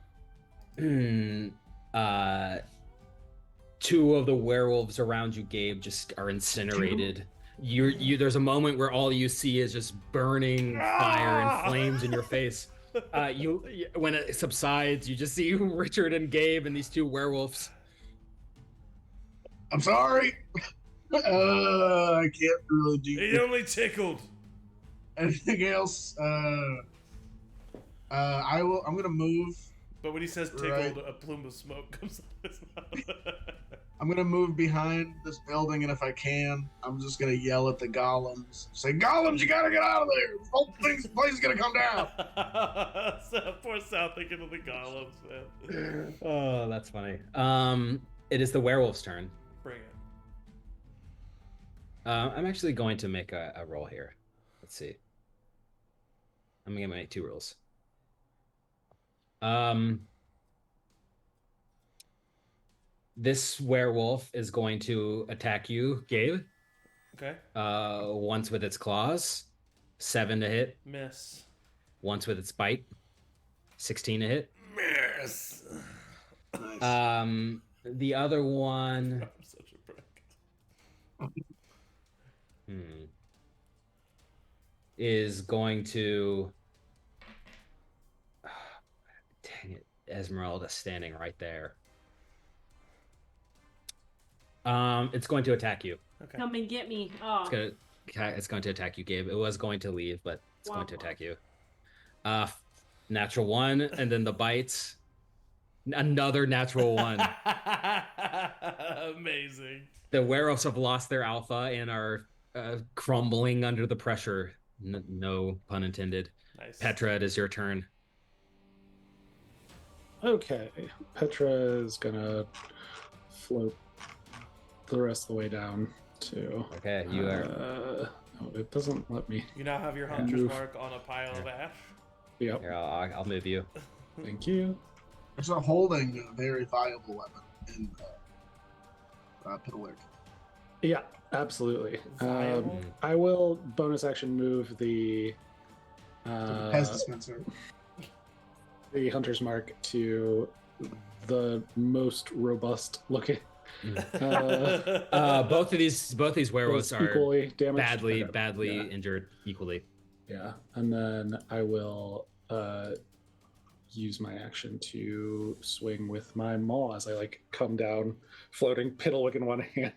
2 of the werewolves around you, Gabe, just are incinerated. You there's a moment where all you see is just burning fire and flames in your face. When it subsides, you just see Richard and Gabe and these 2 werewolves. I'm sorry. I can't really do He only tickled. anything else. I'm gonna move. But when he says tickled, Right. a plume of smoke comes out of his mouth. I'm gonna move behind this building, and if I can, I'm just gonna yell at the golems. Say, golems, you gotta get out of there. This whole place is gonna come down. So, poor Sal thinking of the golems, man. Oh, that's funny. It is the werewolf's turn. Bring it. I'm actually going to make a roll here. Let's see. I'm gonna make 2 rolls. This werewolf is going to attack you, Gabe. Okay. Once with its claws. 7 to hit. Miss. Once with its bite. 16 to hit. Miss. Nice. The other one. I'm such a prick. Is going to. Dang it, Ezmerelda standing right there. It's going to attack you. Okay. Come and get me. Oh. It's going to attack you, Gabe. It was going to leave, but it's going to attack you. Natural 1, and then the bites. Another natural 1. Amazing. The werewolves have lost their alpha and are crumbling under the pressure. No pun intended. Nice. Petra, it is your turn. Okay, Petra is gonna float the rest of the way down to. Okay, you are. Oh, it doesn't let me. You now have your hunter's mark on a pile of ash. Yep. Here, I'll move you. Thank you. It's a holding a very valuable weapon in Pitlick. Yeah, absolutely. Viable? I will bonus action move the Pez dispenser. the hunter's mark to the most robust looking. Both these werewolves are equally damaged. badly injured equally. Yeah, and then I will use my action to swing with my maul as I come down, floating Piddlewick in one hand.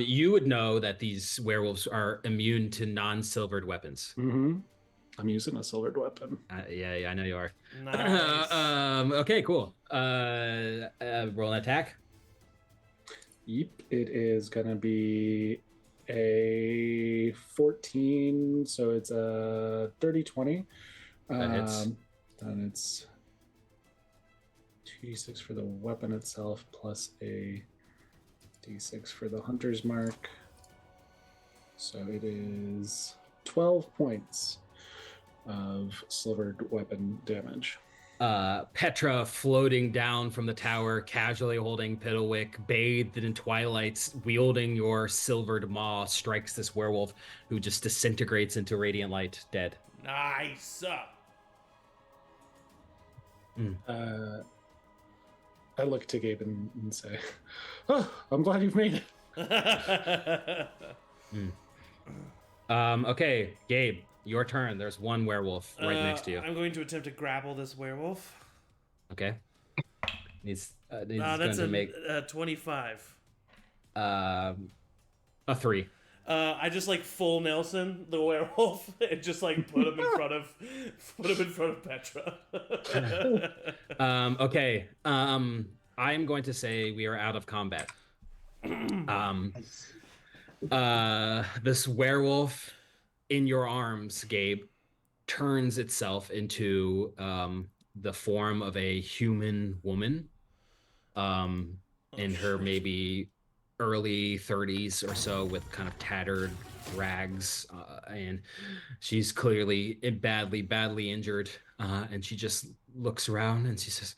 You would know that these werewolves are immune to non-silvered weapons. Mm-hmm. I'm using a silvered weapon. Yeah, I know you are. Nice. Okay, cool. Roll an attack. Yep, it is gonna be a 14, so it's a 30-20. That hits. Then it's 2d6 for the weapon itself, plus a d6 for the hunter's mark. So it is 12 points of silvered weapon damage. Petra floating down from the tower, casually holding Piddlewick, bathed in twilights, wielding your silvered maw, strikes this werewolf who just disintegrates into radiant light, dead. Nice. I look to Gabe and say, "Oh, I'm glad you've made it." Okay, Gabe, your turn. There's one werewolf right next to you. I'm going to attempt to grapple this werewolf. Okay. He's That's going to make 25. a 3. I just full Nelson the werewolf and just put him in front of Petra. Okay. I'm going to say we are out of combat. This werewolf in your arms, Gabe, turns itself into the form of a human woman. In her maybe early 30s or so, with kind of tattered rags, and she's clearly badly injured, and she just looks around and she says,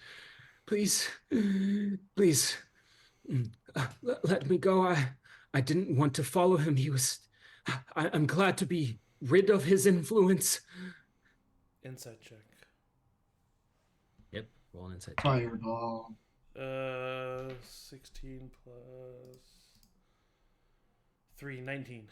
please let me go. I didn't want to follow him. I'm glad to be rid of his influence. Insight check. Yep, roll an insight check. Fireball. 16 plus 3, 19.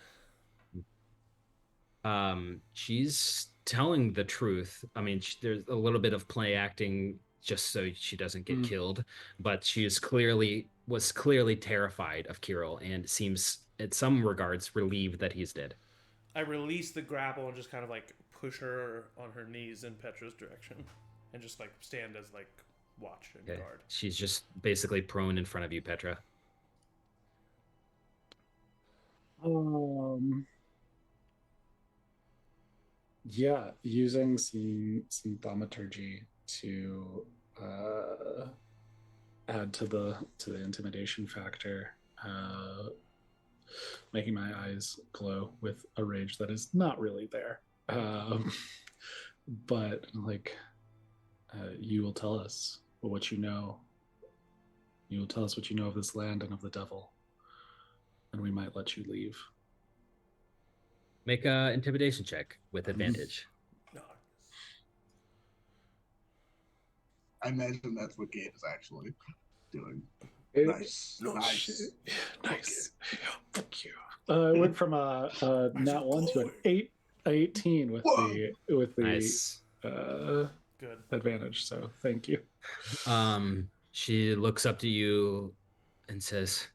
She's telling the truth. I mean, there's a little bit of play acting just so she doesn't get killed, but she was clearly terrified of Kirill and seems, in some regards, relieved that he's dead. I release the grapple and just kind of push her on her knees in Petra's direction, and just stand as watch and guard. She's just basically prone in front of you, Petra. Yeah, using some thaumaturgy to add to the intimidation factor, making my eyes glow with a rage that is not really there. But you will tell us what you know. You will tell us what you know of this land and of the devil, and we might let you leave. Make a intimidation check with advantage. I imagine that's what Gabe is actually doing. Nice. Nice. Thank you. I went from a nat 1 to an 18 with the nice. Good advantage. So thank you. She looks up to you and says,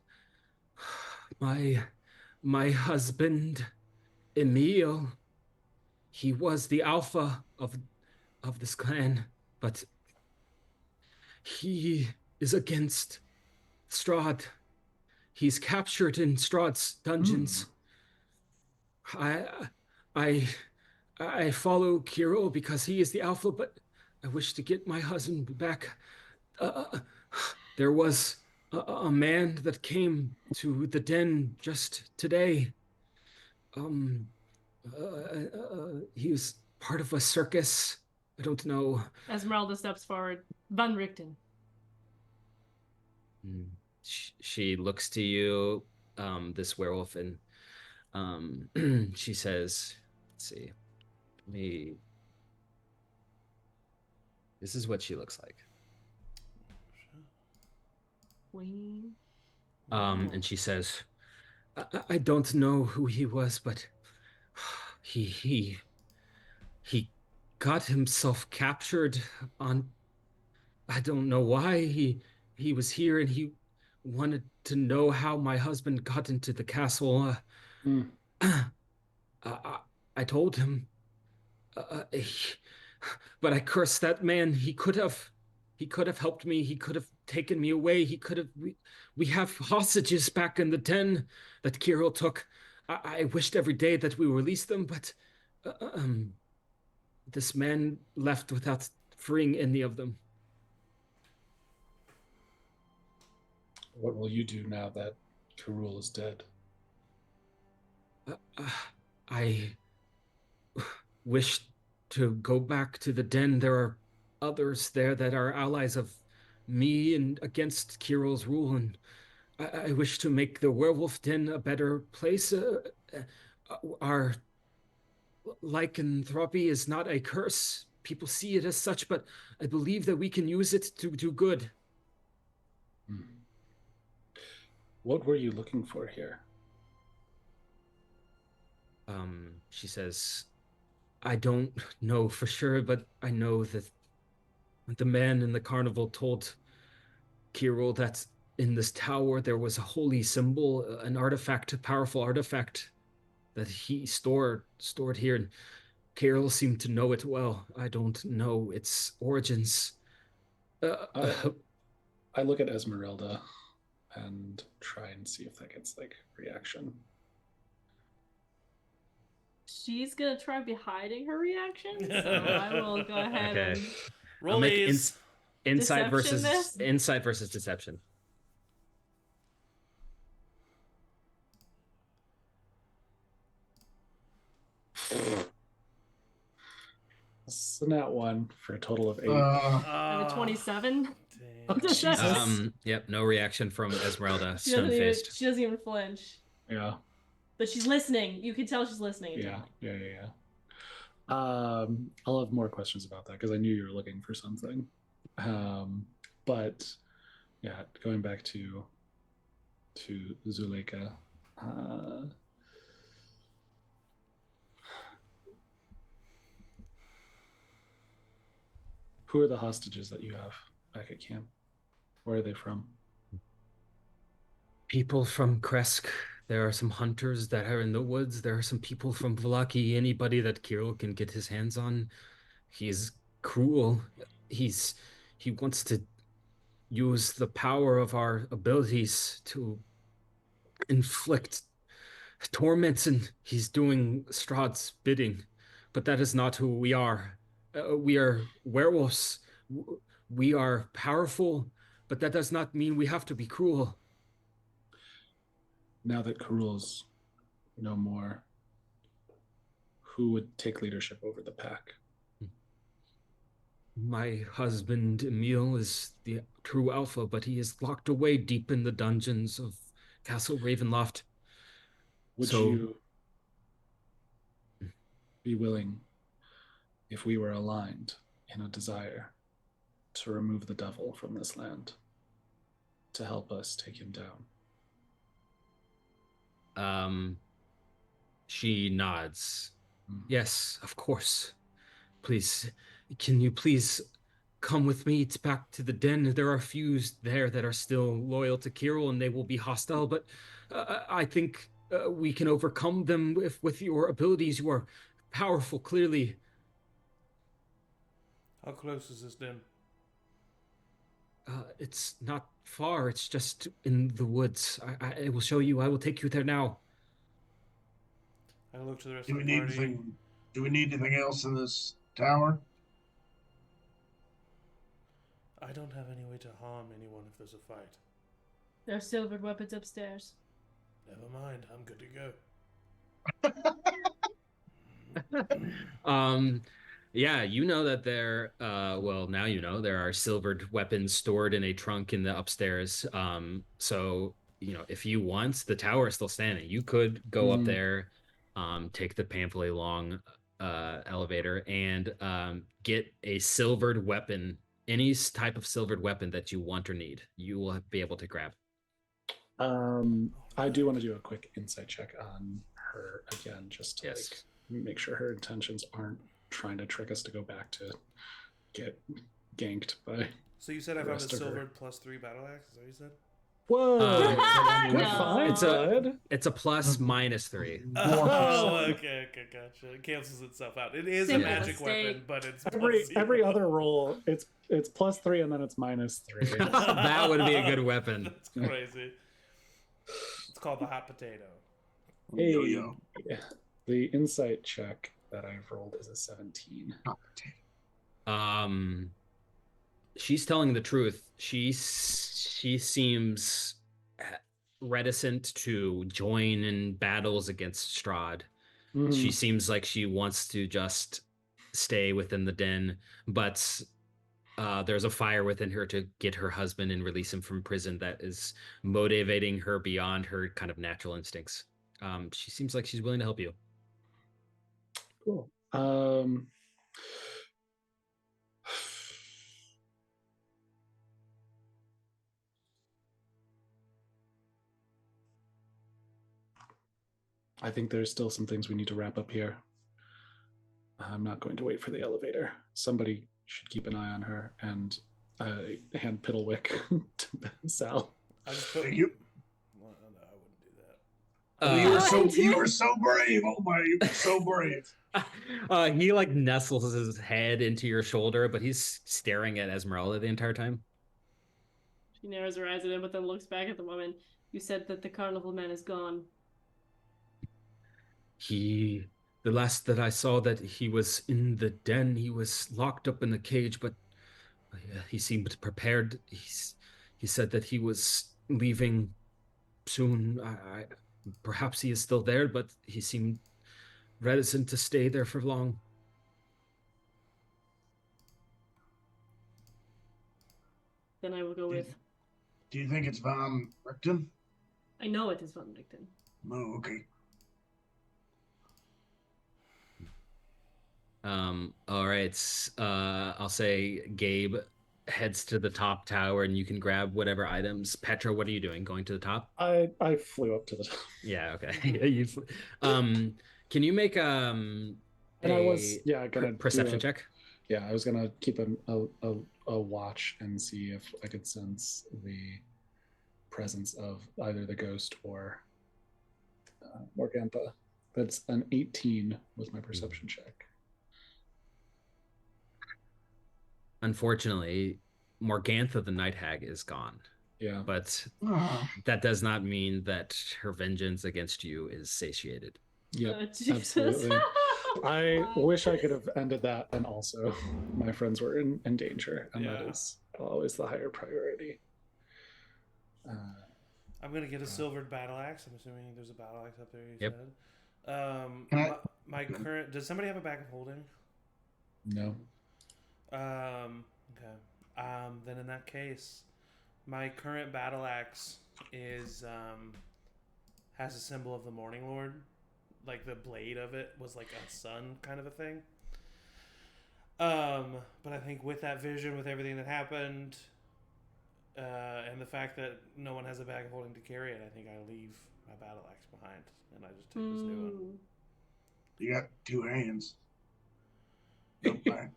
my husband, Emil, he was the alpha of this clan, but he is against Strahd. He's captured in Strahd's dungeons. I follow Kirill because he is the alpha, but I wish to get my husband back. There was a man that came to the den just today. He was part of a circus. I don't know. Ezmerelda steps forward. Van Richten. She looks to you, this werewolf, and she says, let's see, this is what she looks like. Queen. And she says, I don't know who he was, but he got himself captured on, I don't know why he was here, and he wanted to know how my husband got into the castle. I told him, but I cursed that man. He could have helped me. He could have taken me away. He could have. We have hostages back in the den that Kirill took. I wished every day that we released them, but this man left without freeing any of them. What will you do now that Kirill is dead? I wish to go back to the den. There are others there that are allies of me and against Kirill's rule, and I wish to make the werewolf den a better place. Our lycanthropy is not a curse. People see it as such, but I believe that we can use it to do good. What were you looking for here? She says, I don't know for sure, but I know that the man in the carnival told Kirill that in this tower there was a holy symbol, an artifact, a powerful artifact that he stored here, and Kirill seemed to know it well. I don't know its origins. I look at Ezmerelda and try and see if that gets like reaction. She's gonna try to be hiding her reaction, so I will go ahead and roll insight versus deception. So nat 1 for a total of 8. I have a 27. Yep, no reaction from Ezmerelda. She doesn't even flinch. Yeah. But she's listening. You can tell she's listening. Yeah. I'll have more questions about that because I knew you were looking for something. But yeah, going back to Zuleika. Who are the hostages that you have back at camp? Where are they from? People from Kresk. There are some hunters that are in the woods. There are some people from Vallaki. Anybody that Kirill can get his hands on. He's cruel. He wants to use the power of our abilities to inflict torments, and he's doing Strahd's bidding. But that is not who we are. We are werewolves. We are powerful, but that does not mean we have to be cruel. Now that Kirill's no more, who would take leadership over the pack? My husband, Emil, is the true alpha, but he is locked away deep in the dungeons of Castle Ravenloft. be willing, if we were aligned in a desire to remove the devil from this land, to help us take him down. She nods. Yes, of course. Please, can you please come with me back to the den? There are a few there that are still loyal to Kirill, and they will be hostile, but I think we can overcome them with your abilities. You are powerful, clearly. How close is this den? It's not far. It's just in the woods. I will show you. I will take you there now. I look to the rest Do of we the need party. anything? Do we need anything else in this tower? I don't have any way to harm anyone if there's a fight. There are silvered weapons upstairs. Never mind, I'm good to go. Yeah, you know that there well, now you know there are silvered weapons stored in a trunk in the upstairs. So if you want, the tower is still standing. You could go up there, take the Pantale long elevator, and get a silvered weapon, any type of silvered weapon that you want or need. You will be able to grab. I do want to do a quick insight check on her again, just to make sure her intentions aren't trying to trick us to go back to get ganked by. So you said I found a silvered +3 battle axe? Is that what you said? Whoa! Good No. find, It's a plus -3. Oh, okay, gotcha. It cancels itself out. It is Simple a magic mistake. weapon, but it's every other roll, it's +3 and then it's -3. That would be a good weapon. That's crazy. It's called the hot potato. Hey, Yo-yo. the insight check that I've rolled is a 17. She's telling the truth. She seems reticent to join in battles against Strahd. She seems like she wants to just stay within the den, but there's a fire within her to get her husband and release him from prison that is motivating her beyond her kind of natural instincts. She seems like she's willing to help you. Cool. I think there's still some things we need to wrap up here. I'm not going to wait for the elevator. Somebody should keep an eye on her and hand Piddlewick to Sal. I just put... Thank you. Well, no, I wouldn't do that. You were so brave. Oh my, you were so brave. He like nestles his head into your shoulder, but he's staring at Ezmerelda the entire time. She narrows her eyes at him, but then looks back at the woman. You said that the carnival man is gone. The last that I saw that he was in the den, he was locked up in the cage, but he seemed prepared. He said that he was leaving soon. Perhaps he is still there, but he seemed reticent to stay there for long. Then I will go with... Do you think it's Von Richten? I know it is Von Richten. Oh, okay. All right. I'll say Gabe heads to the top tower and you can grab whatever items. Petra, what are you doing? Going to the top? I flew up to the top. Yeah, okay. Can you make and I was gonna perception check? Yeah, I was gonna keep a watch and see if I could sense the presence of either the ghost or Morgantha. That's an 18 was my perception check. Unfortunately, Morgantha the Night Hag is gone. Yeah. But that does not mean that her vengeance against you is satiated. Yeah, absolutely. I wish I could have ended that, and also my friends were in danger, and that is always the higher priority. I'm gonna get a silvered battle axe. I'm assuming there's a battle axe up there. You said. My current. Does somebody have a bag of holding? No. Okay. Then in that case, my current battle axe is has a symbol of the Morning Lord like the blade of it was like a sun kind of a thing. But I think with that vision, with everything that happened, and the fact that no one has a bag of holding to carry it, I think I leave my battle axe behind and I just take this new one. You got 2 hands. Don't buy.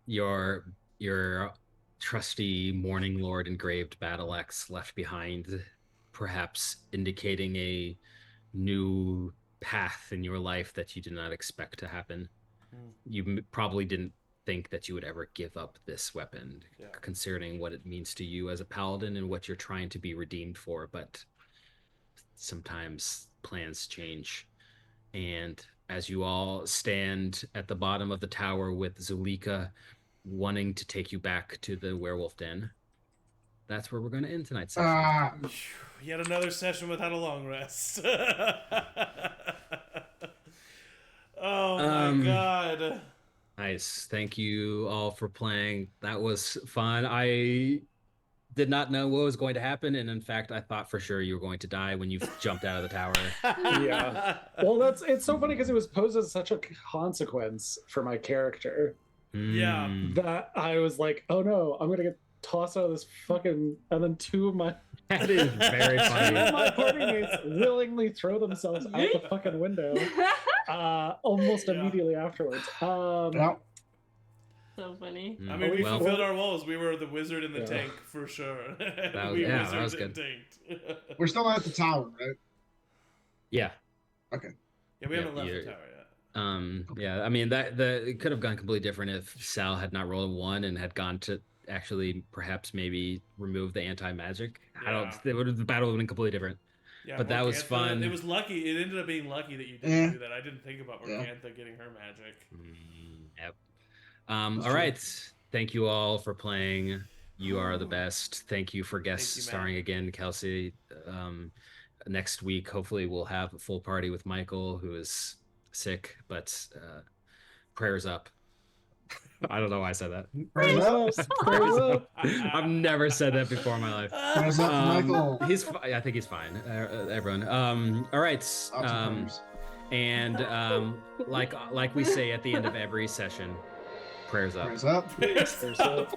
Your trusty Morning Lord engraved battle axe left behind, perhaps indicating a new path in your life that you did not expect to happen. You probably didn't think that you would ever give up this weapon, considering what it means to you as a paladin and what you're trying to be redeemed for, but sometimes plans change. And as you all stand at the bottom of the tower with Zulika wanting to take you back to the werewolf den, that's where we're going to end tonight's session. Yet another session without a long rest. Oh my god. Nice. Thank you all for playing. That was fun. I did not know what was going to happen, and in fact, I thought for sure you were going to die when you jumped out of the tower. Yeah. Well, it's so funny because it was posed as such a consequence for my character. Yeah. That I was like, oh no, I'm gonna get tossed out of this fucking, and then 2 of my That is very funny. 2 of my party mates willingly throw themselves out the fucking window almost immediately afterwards. So funny. I mean, we fulfilled our roles. We were the wizard in the tank for sure. That was good. We're still at the tower, right? Yeah. Okay. Yeah, we haven't left the tower yet. Yeah, I mean it could have gone completely different if Sal had not rolled a 1 and had gone to actually perhaps maybe remove the anti-magic. Yeah. The battle would have been completely different. Yeah, but that was fun. It was lucky. It ended up being lucky that you didn't do that. I didn't think about Morgantha getting her magic. Yep. All right. Thank you all for playing. You are the best. Thank you for guest starring again, Kelsey. Next week, hopefully, we'll have a full party with Michael, who is sick, but prayers up. I don't know why I said that. Prayers up. Prayers up. I've never said that before in my life. Prayers up, Michael. I think he's fine. Everyone. All right. And like we say at the end of every session, prayers up. Prayers up. Prayers up.